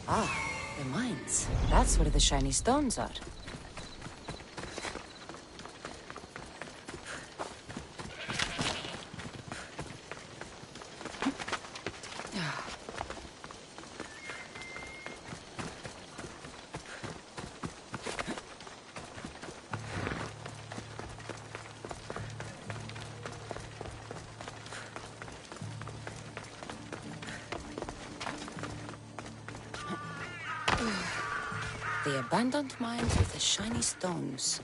Ah, the mines. That's where the shiny stones are. The abandoned mines with the shiny stones.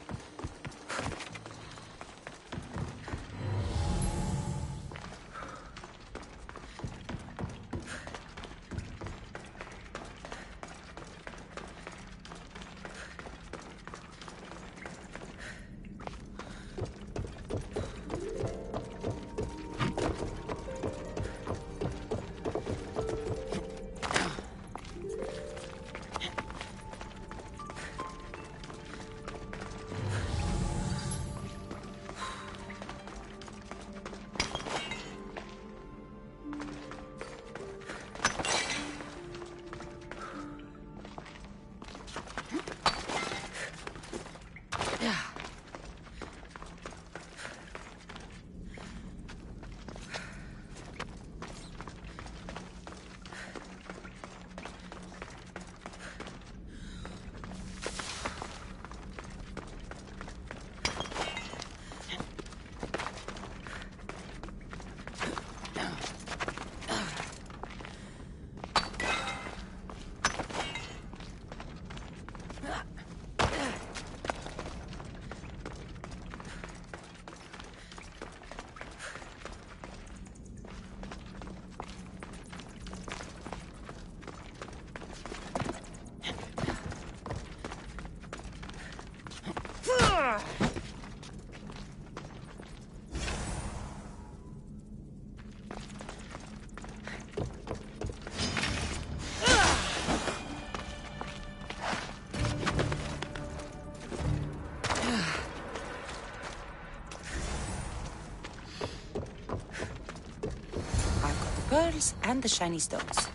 Pearls and the shiny stones.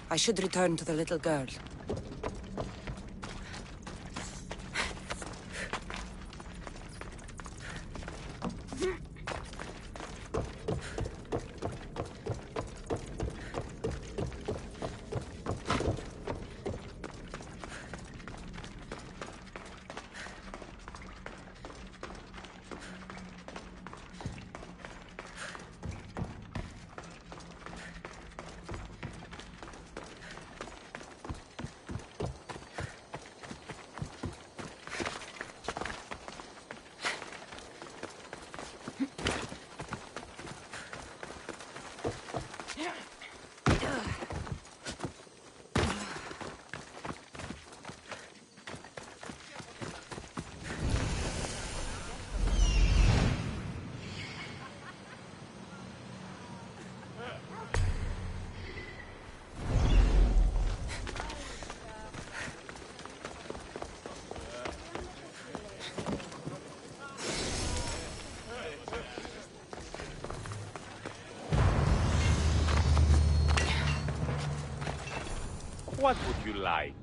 I should return to the little girl. What would you like?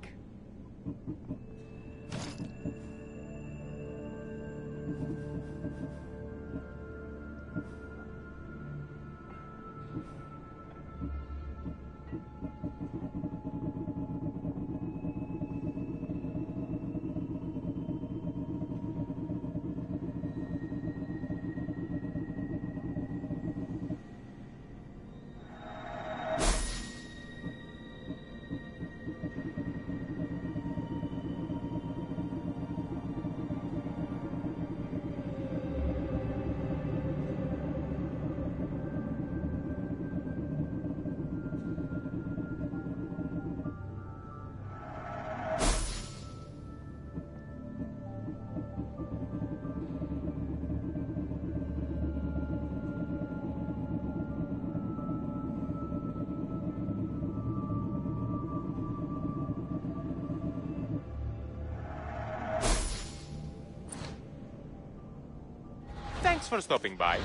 Thanks for stopping by.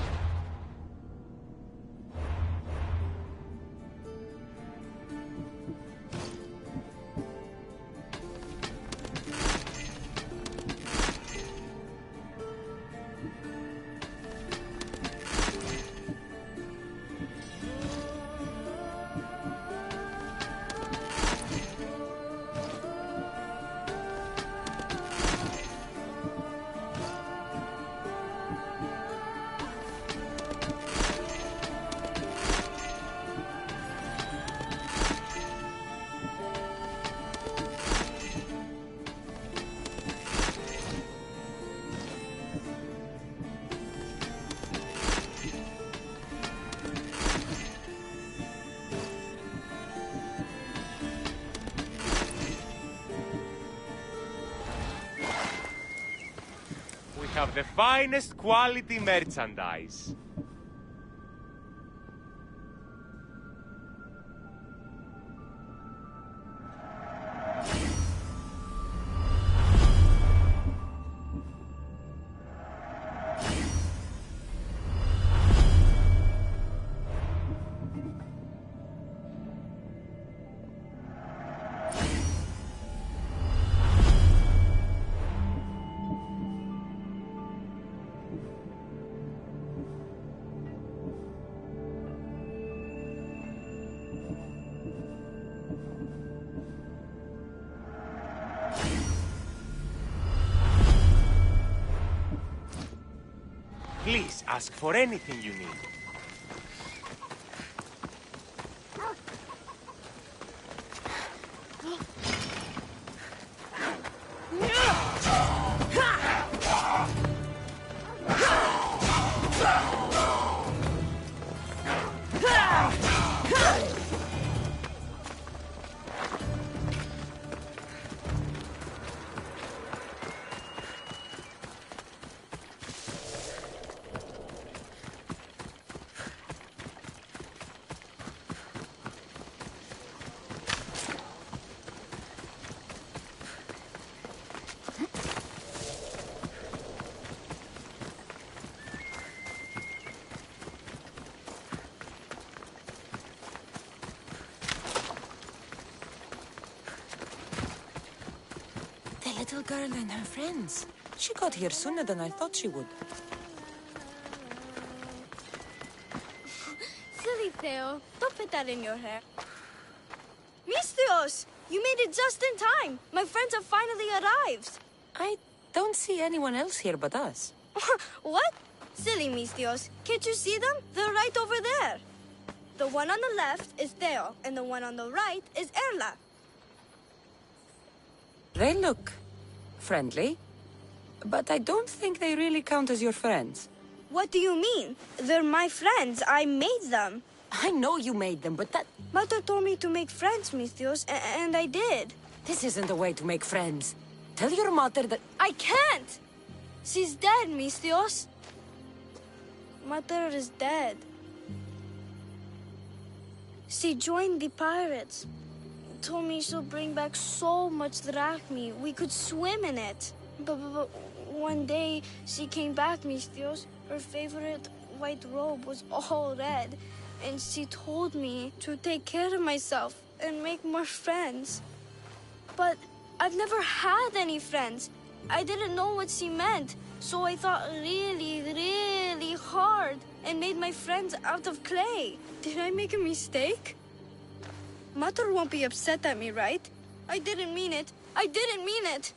have the finest quality merchandise. Please ask for anything you need. Little girl and her friends. She got here sooner than I thought she would. Silly Theo, don't put that in your hair. Misthios! You made it just in time! My friends have finally arrived! I don't see anyone else here but us. What? Silly Misthios, can't you see them? They're right over there. The one on the left is Theo, and the one on the right is Erla. They look friendly, but I don't think they really count as your friends. What do you mean? They're my friends. I made them. I know you made them, but that... Mother told me to make friends, Misthios, and I did. This isn't the way to make friends. Tell your mother that... I can't! She's dead, Misthios. Mother is dead. She joined the pirates. Told me she'll bring back so much drachmi, we could swim in it. But one day, she came back, Misthios. Her favorite white robe was all red. And she told me to take care of myself and make more friends. But I've never had any friends. I didn't know what she meant. So I thought really, really hard and made my friends out of clay. Did I make a mistake? Mother won't be upset at me, right? I didn't mean it. I didn't mean it.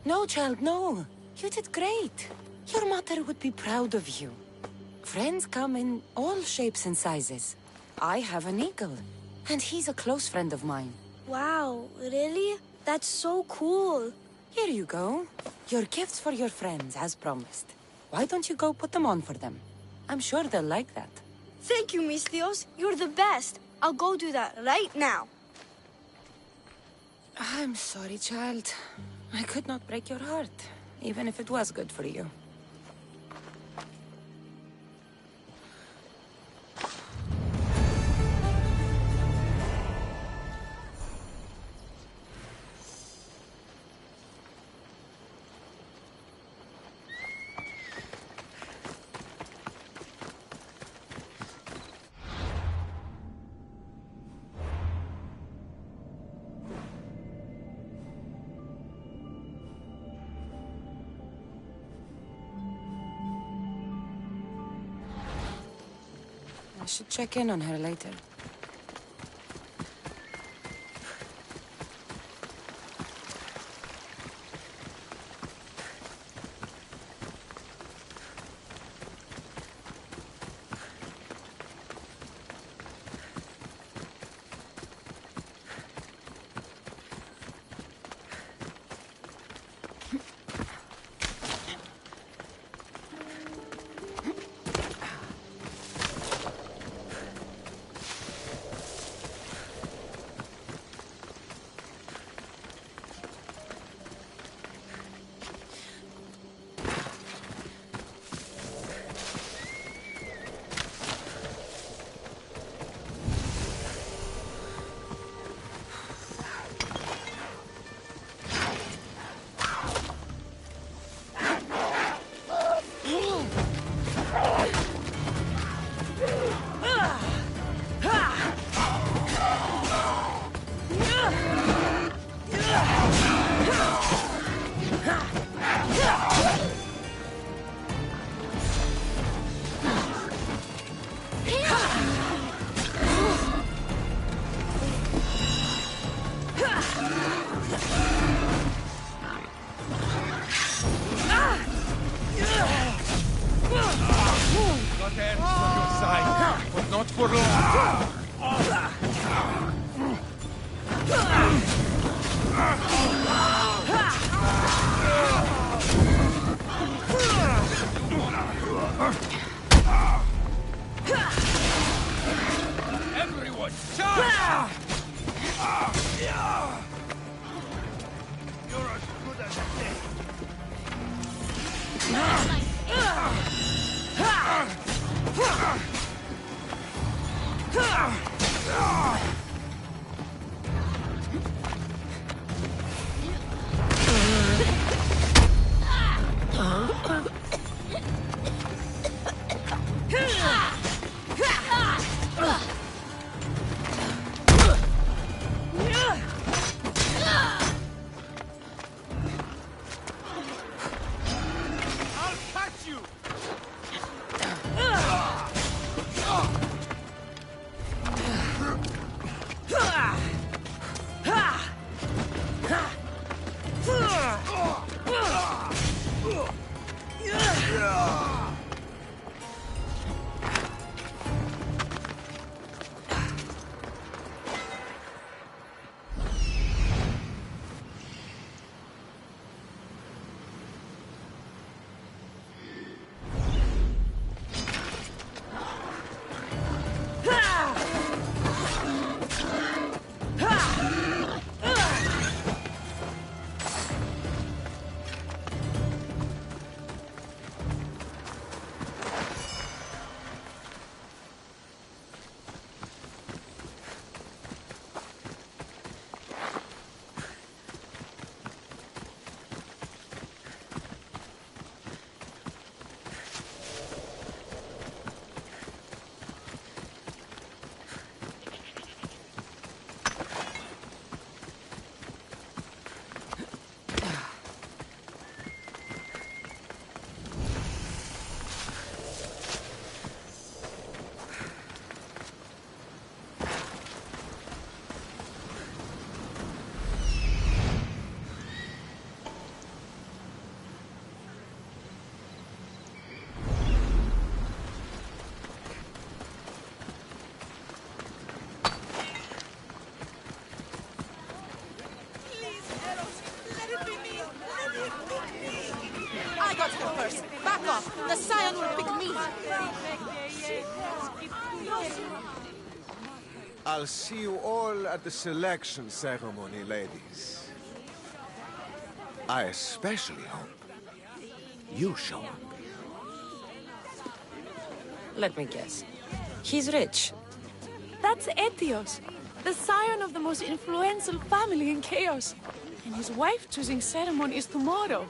No, child, no. You did great. Your mother would be proud of you. Friends come in all shapes and sizes. I have an eagle, and he's a close friend of mine. Wow, really? That's so cool. Here you go. Your gifts for your friends, as promised. Why don't you go put them on for them? I'm sure they'll like that. Thank you, Misthios. You're the best. I'll go do that right now. I'm sorry, child. I could not break your heart, even if it was good for you. I should check in on her later. I got here first. Back off. The Scion will pick me. I'll see you all at the selection ceremony, ladies. I especially hope you show up. Let me guess. He's rich. That's Etios, the scion of the most influential family in Chaos. And his wife-choosing ceremony is tomorrow.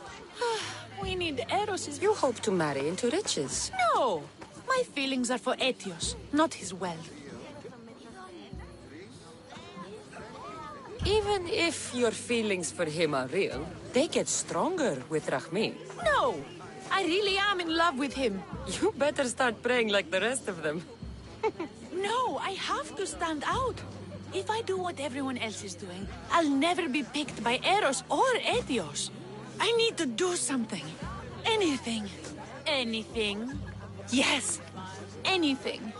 We need Eros's... You hope to marry into riches. No! My feelings are for Etios, not his wealth. Even if your feelings for him are real, they get stronger with Rahmi. No! I really am in love with him. You better start praying like the rest of them. No, I have to stand out. If I do what everyone else is doing, I'll never be picked by Eros or Etios. I need to do something. Anything. Anything. Yes, anything.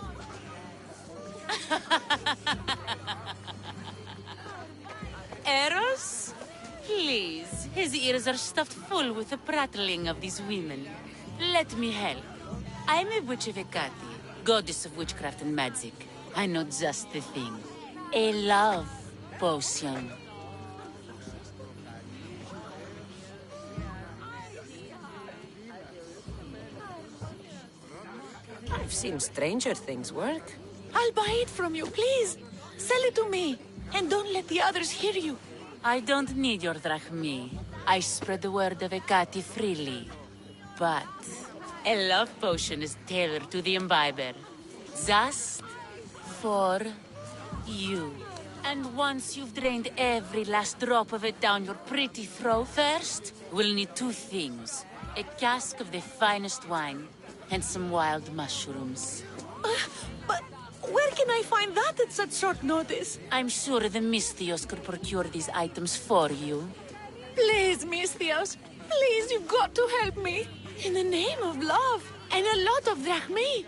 Eros? Please, his ears are stuffed full with the prattling of these women. Let me help. I'm a witch of Hecate, goddess of witchcraft and magic. I know just the thing. A love potion. I've seen stranger things work. I'll buy it from you, please. Sell it to me. And don't let the others hear you. I don't need your drachmi. I spread the word of Hecate freely. But a love potion is tailored to the imbiber. Just for you. And once you've drained every last drop of it down your pretty throat, first, we'll need two things. A cask of the finest wine, and some wild mushrooms. But where can I find that at such short notice? I'm sure the Misthios could procure these items for you. Please, Misthios. Please, you've got to help me. In the name of love. And a lot of drachmi.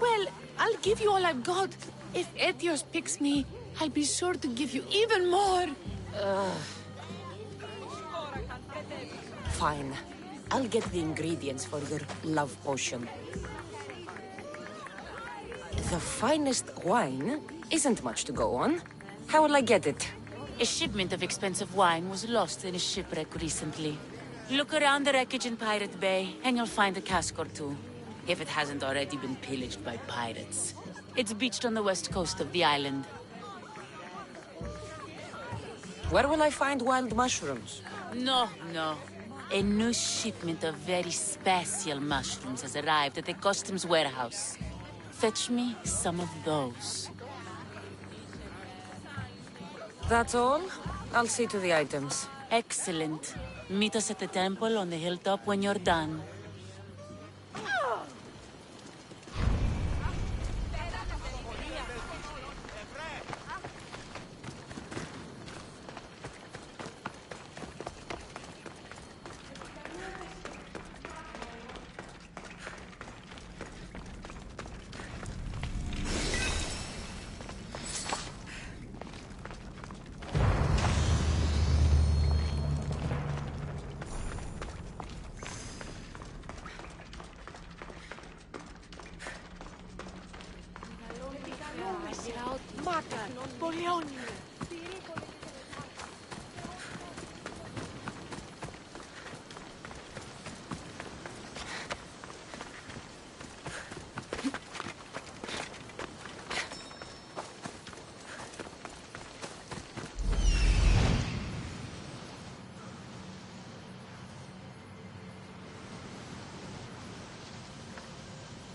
Well, I'll give you all I've got. If Etios picks me, I'll be sure to give you even more. Fine. I'll get the ingredients for your love potion. The finest wine isn't much to go on. How will I get it? A shipment of expensive wine was lost in a shipwreck recently. Look around the wreckage in Pirate Bay, and you'll find a cask or two. If it hasn't already been pillaged by pirates. It's beached on the west coast of the island. Where will I find wild mushrooms? No. A new shipment of very special mushrooms has arrived at the customs warehouse. Fetch me some of those. That's all? I'll see to the items. Excellent. Meet us at the temple on the hilltop when you're done.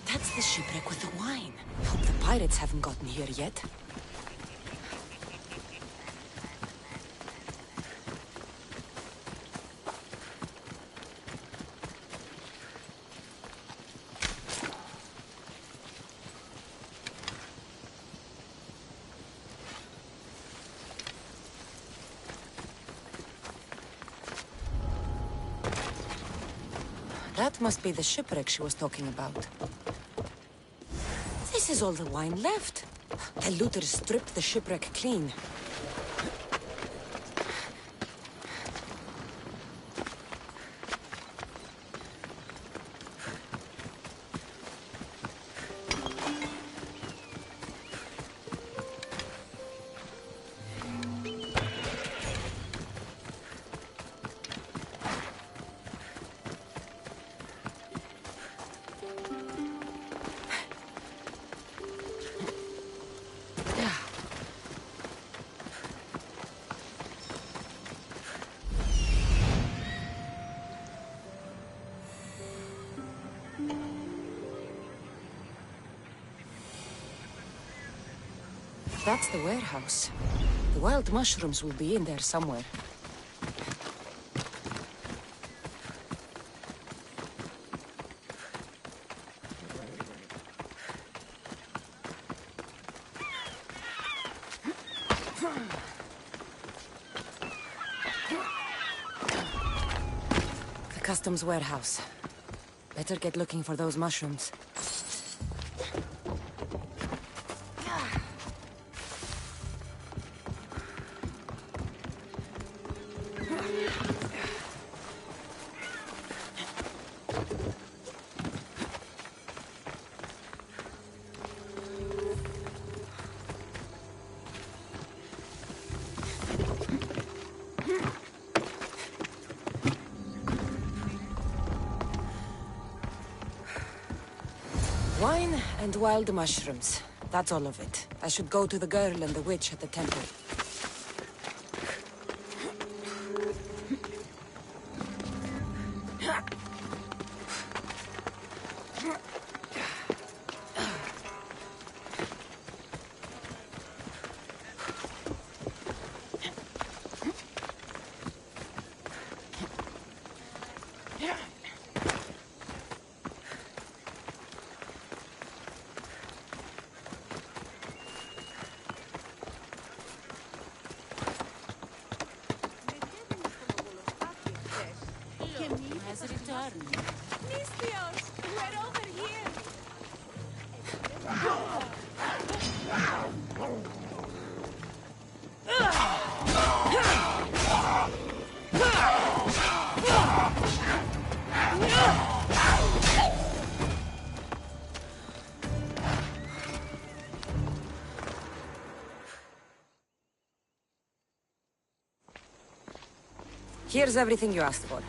That's the shipwreck with the wine. Hope the pirates haven't gotten here yet. That must be the shipwreck she was talking about. This is all the wine left. The looters stripped the shipwreck clean. That's the warehouse. The wild mushrooms will be in there somewhere. The customs warehouse. Better get looking for those mushrooms. Wine and wild mushrooms. That's all of it. I should go to the girl and the witch at the temple. Has returned. Mistios, we're over here. Here's everything you asked for.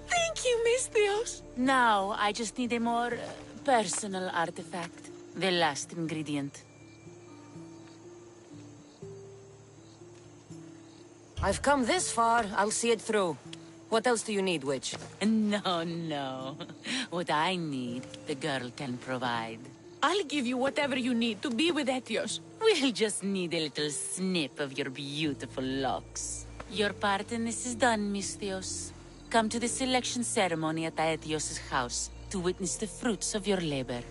Thank you, Miss Misthios! Now, I just need a more personal artifact. The last ingredient. I've come this far, I'll see it through. What else do you need, witch? No, no. What I need, the girl can provide. I'll give you whatever you need to be with Etios. We'll just need a little snip of your beautiful locks. Your part in this is done, Misthios. Come to the selection ceremony at Aetios' house to witness the fruits of your labor.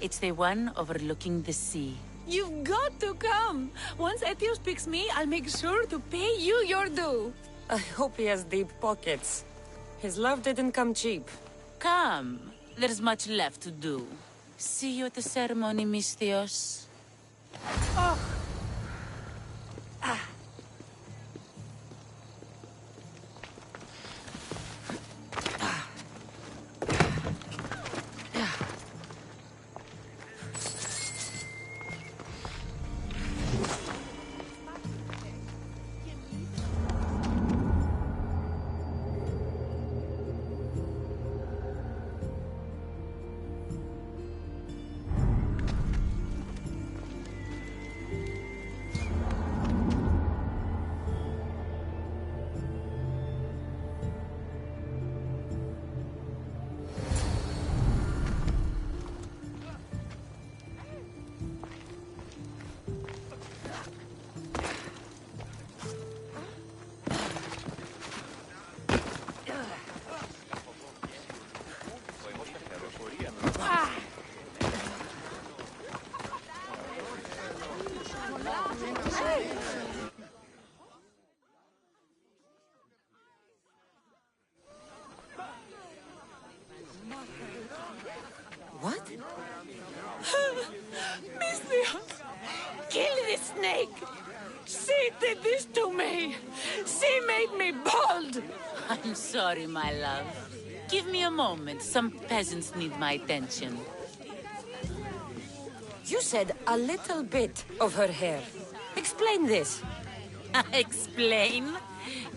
It's the one overlooking the sea. You've got to come. Once Etios picks me, I'll make sure to pay you your due. I hope he has deep pockets. His love didn't come cheap. Come. There's much left to do. See you at the ceremony, Misthios. Oh. What? Misthios! Kill this snake! She did this to me! She made me bald! I'm sorry, my love. Give me a moment. Some peasants need my attention. You said a little bit of her hair. Explain this. Explain?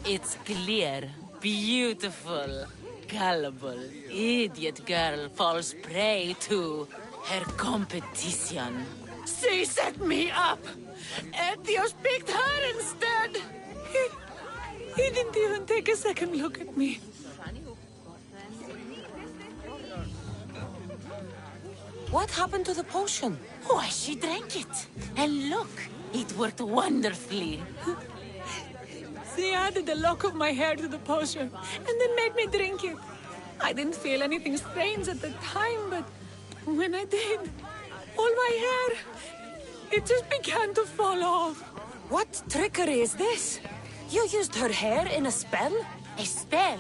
It's clear, beautiful, gullible, idiot girl falls prey to her competition. She set me up! Etios picked her instead! He didn't even take a second look at me. What happened to the potion? Why, she drank it. And look, it worked wonderfully. She added a lock of my hair to the potion, and then made me drink it. I didn't feel anything strange at the time, but when I did, all my hair, it just began to fall off. What trickery is this? You used her hair in a spell? A spell?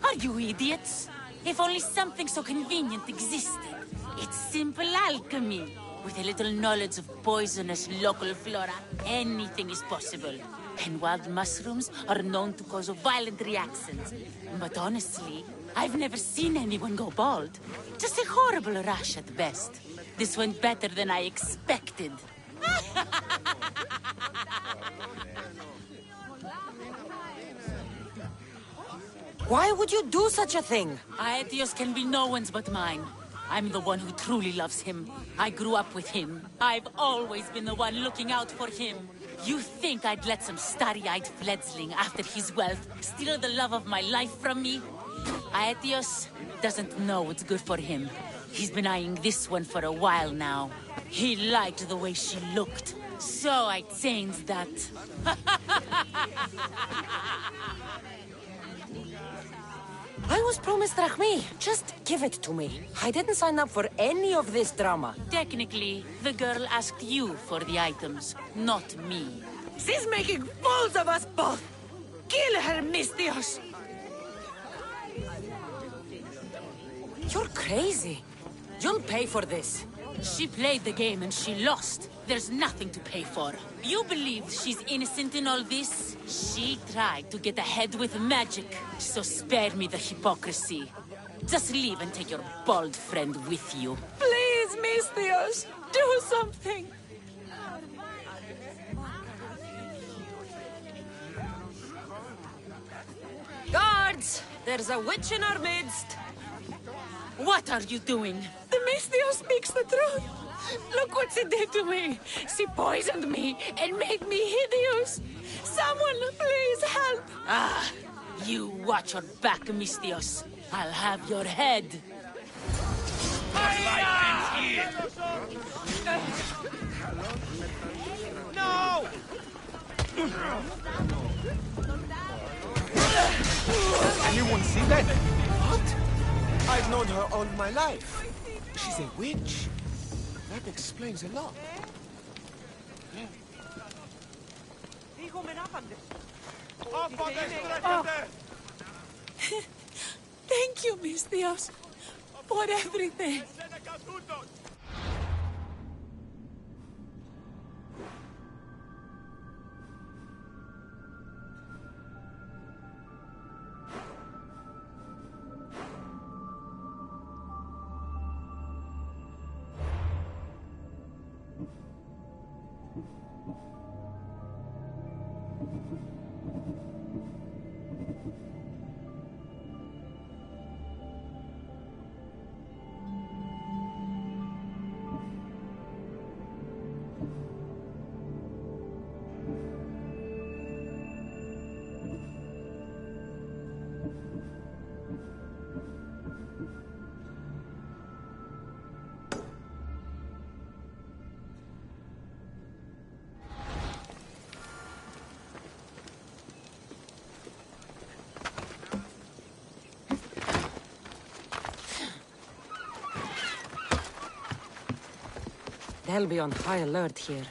Are you idiots? If only something so convenient existed. It's simple alchemy. With a little knowledge of poisonous local flora, anything is possible. And wild mushrooms are known to cause violent reactions. But honestly, I've never seen anyone go bald. Just a horrible rash at best. This went better than I expected. Why would you do such a thing? Aetios can be no one's but mine. I'm the one who truly loves him. I grew up with him. I've always been the one looking out for him. You think I'd let some starry-eyed fledgling after his wealth steal the love of my life from me? Aetios doesn't know what's good for him. He's been eyeing this one for a while now. He liked the way she looked. So I changed that. I was promised Drachmi. Just give it to me. I didn't sign up for any of this drama. Technically, the girl asked you for the items, not me. She's making fools of us both! Kill her, Misthios! You're crazy. You'll pay for this. She played the game and she lost. There's nothing to pay for. You believe she's innocent in all this? She tried to get ahead with magic, so spare me the hypocrisy. Just leave and take your bald friend with you. Please, Misthios, do something! Guards! There's a witch in our midst. What are you doing? The Mistio speaks the truth. Look what she did to me. She poisoned me and made me hideous. Someone, please help. Ah, you watch your back, Mistios. I'll have your head. No! Anyone see that? What? I've known her all my life. She's a witch. That explains a lot. Oh. Thank you, Mistios, for everything. They'll be on high alert here.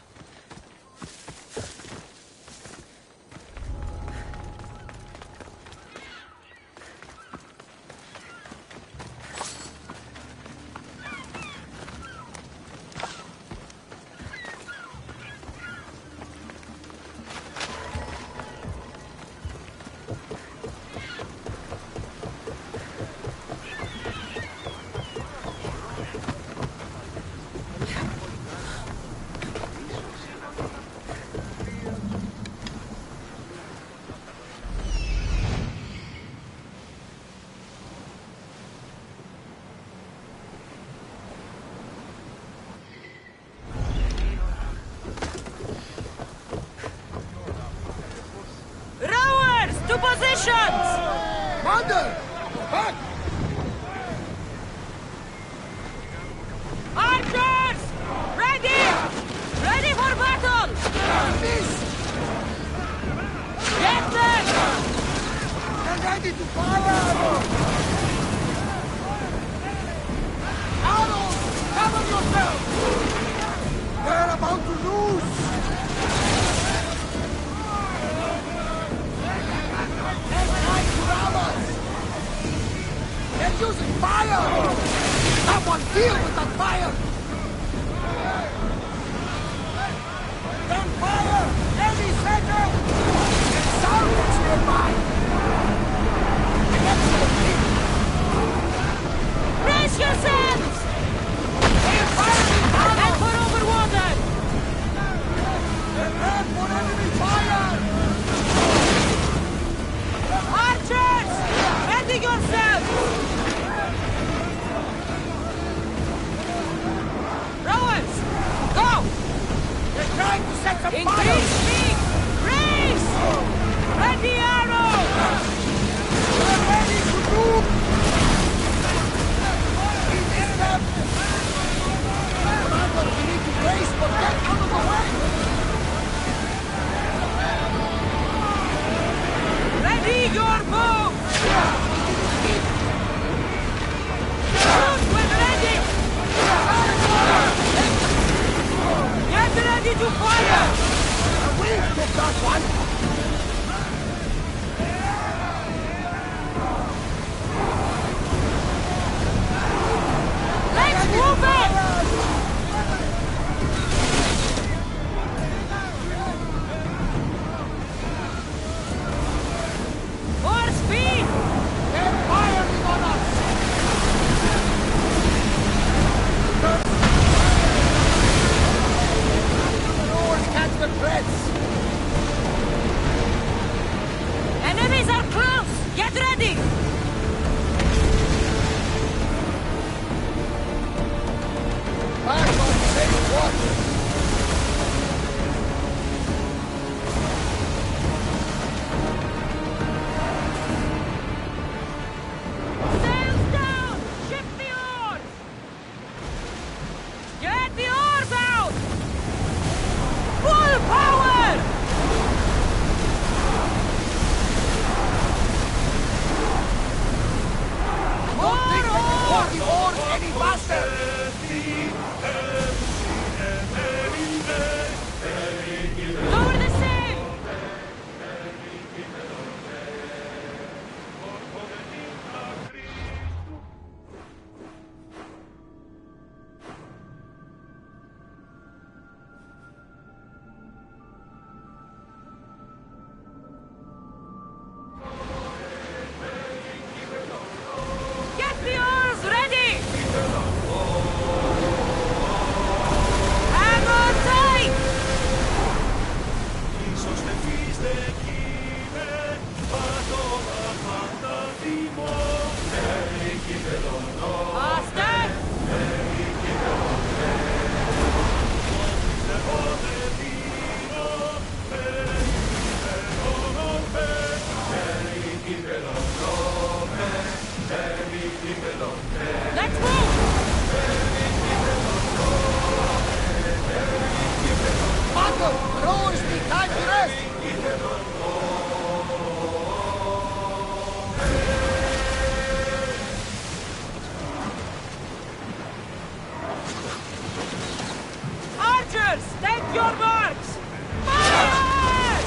To positions! Commander! Back! Archers! Ready! Ready for battle! Miss! Get them! They're ready to fire! Arrows! Cover yourself! They're about to lose! They're using fire! Someone deal with that fire! Don't fire! Any second! There's salvage nearby! Brace yourselves! They're firing tunnels! Head for over water! Prepare for enemy fire! Archers! Ready yourselves! Rowers! Go! They're trying to set some fire! Increase speed! Race! Ready arrows! We're ready to move! Hit them! Commander, we need to brace, but get out of the way! Ready your bow! Shoot when ready! Get ready to fire! We took that one! Let's move it! More speed! They're firing on us! The rowers catch the threads! Warriors, take your marks! Fire!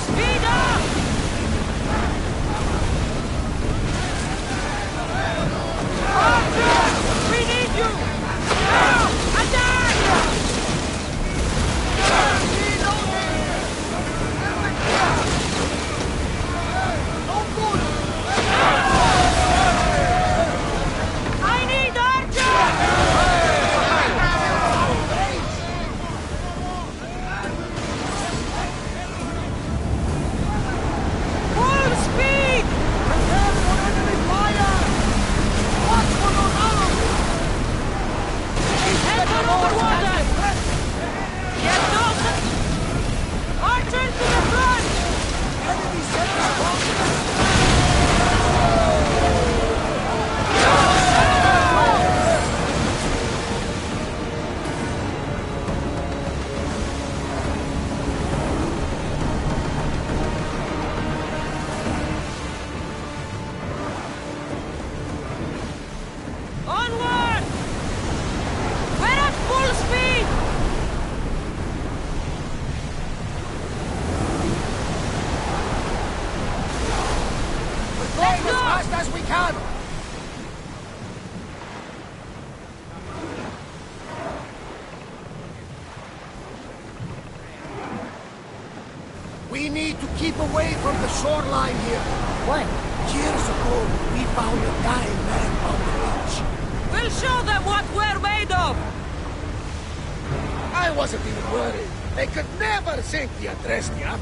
Speed up! Archers, we need you! Now, attack! I need full speed! Prepare for enemy fire! Watch for those arrows! Head for over water! Get those! Archers to the front! Enemy Onward! We're at full speed! We're going as fast as we can! We need to keep away from the shoreline here. What? Years ago, we found a dying man on the beach. We'll show them what we're made of! I wasn't even worried. They could never sink the Adrestia.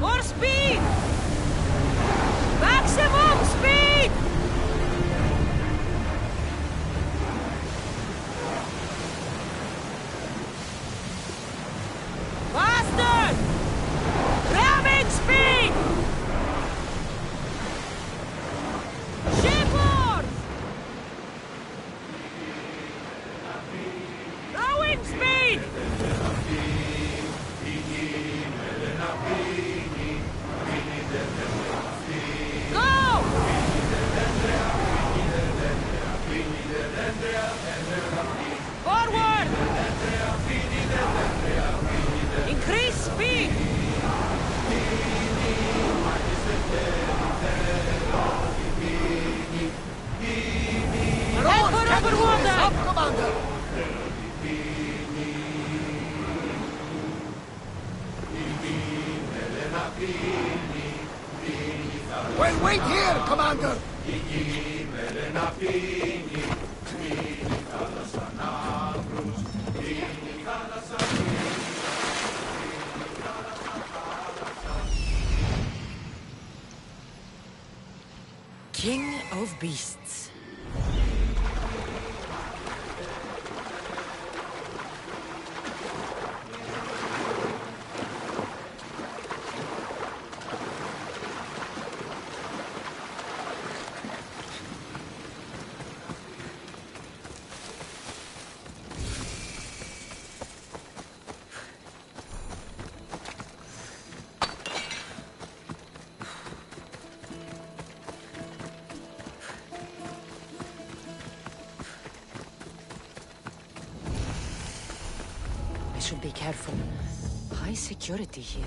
More speed! Maximum speed! Faster! Ramming speed! Shipboard! Rowing speed! Go! Forward! Increase speed! Head for over water! Up, Commander! Well, wait here, Commander! King of Beasts. I should be careful. High security here.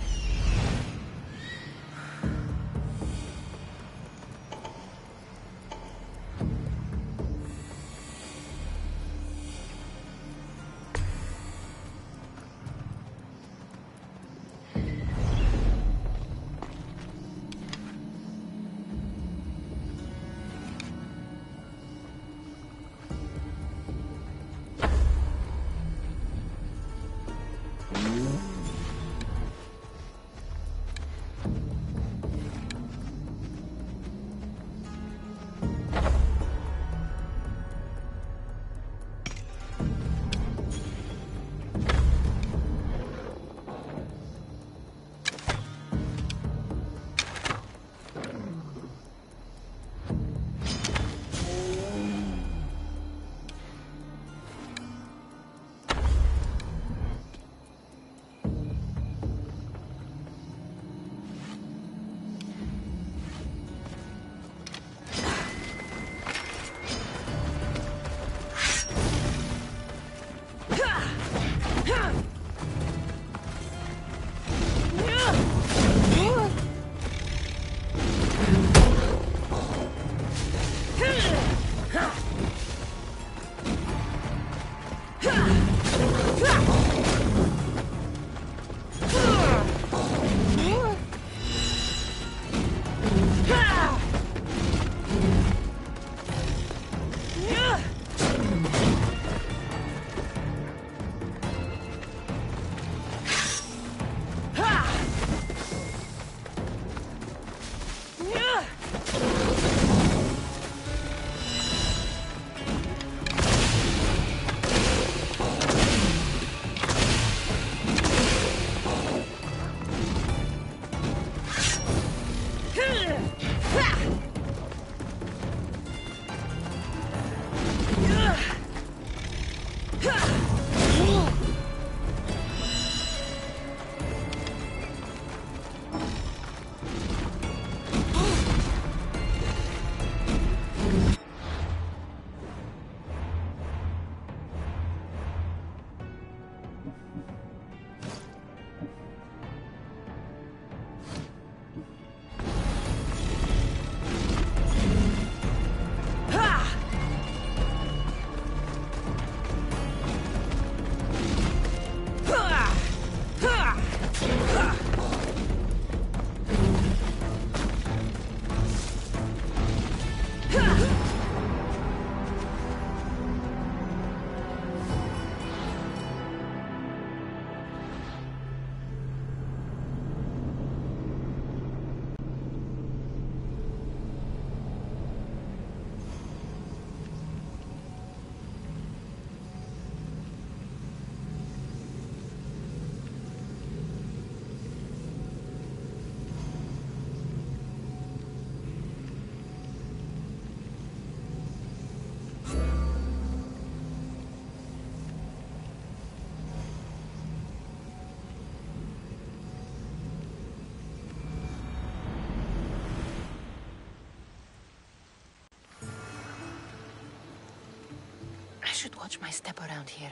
I should watch my step around here.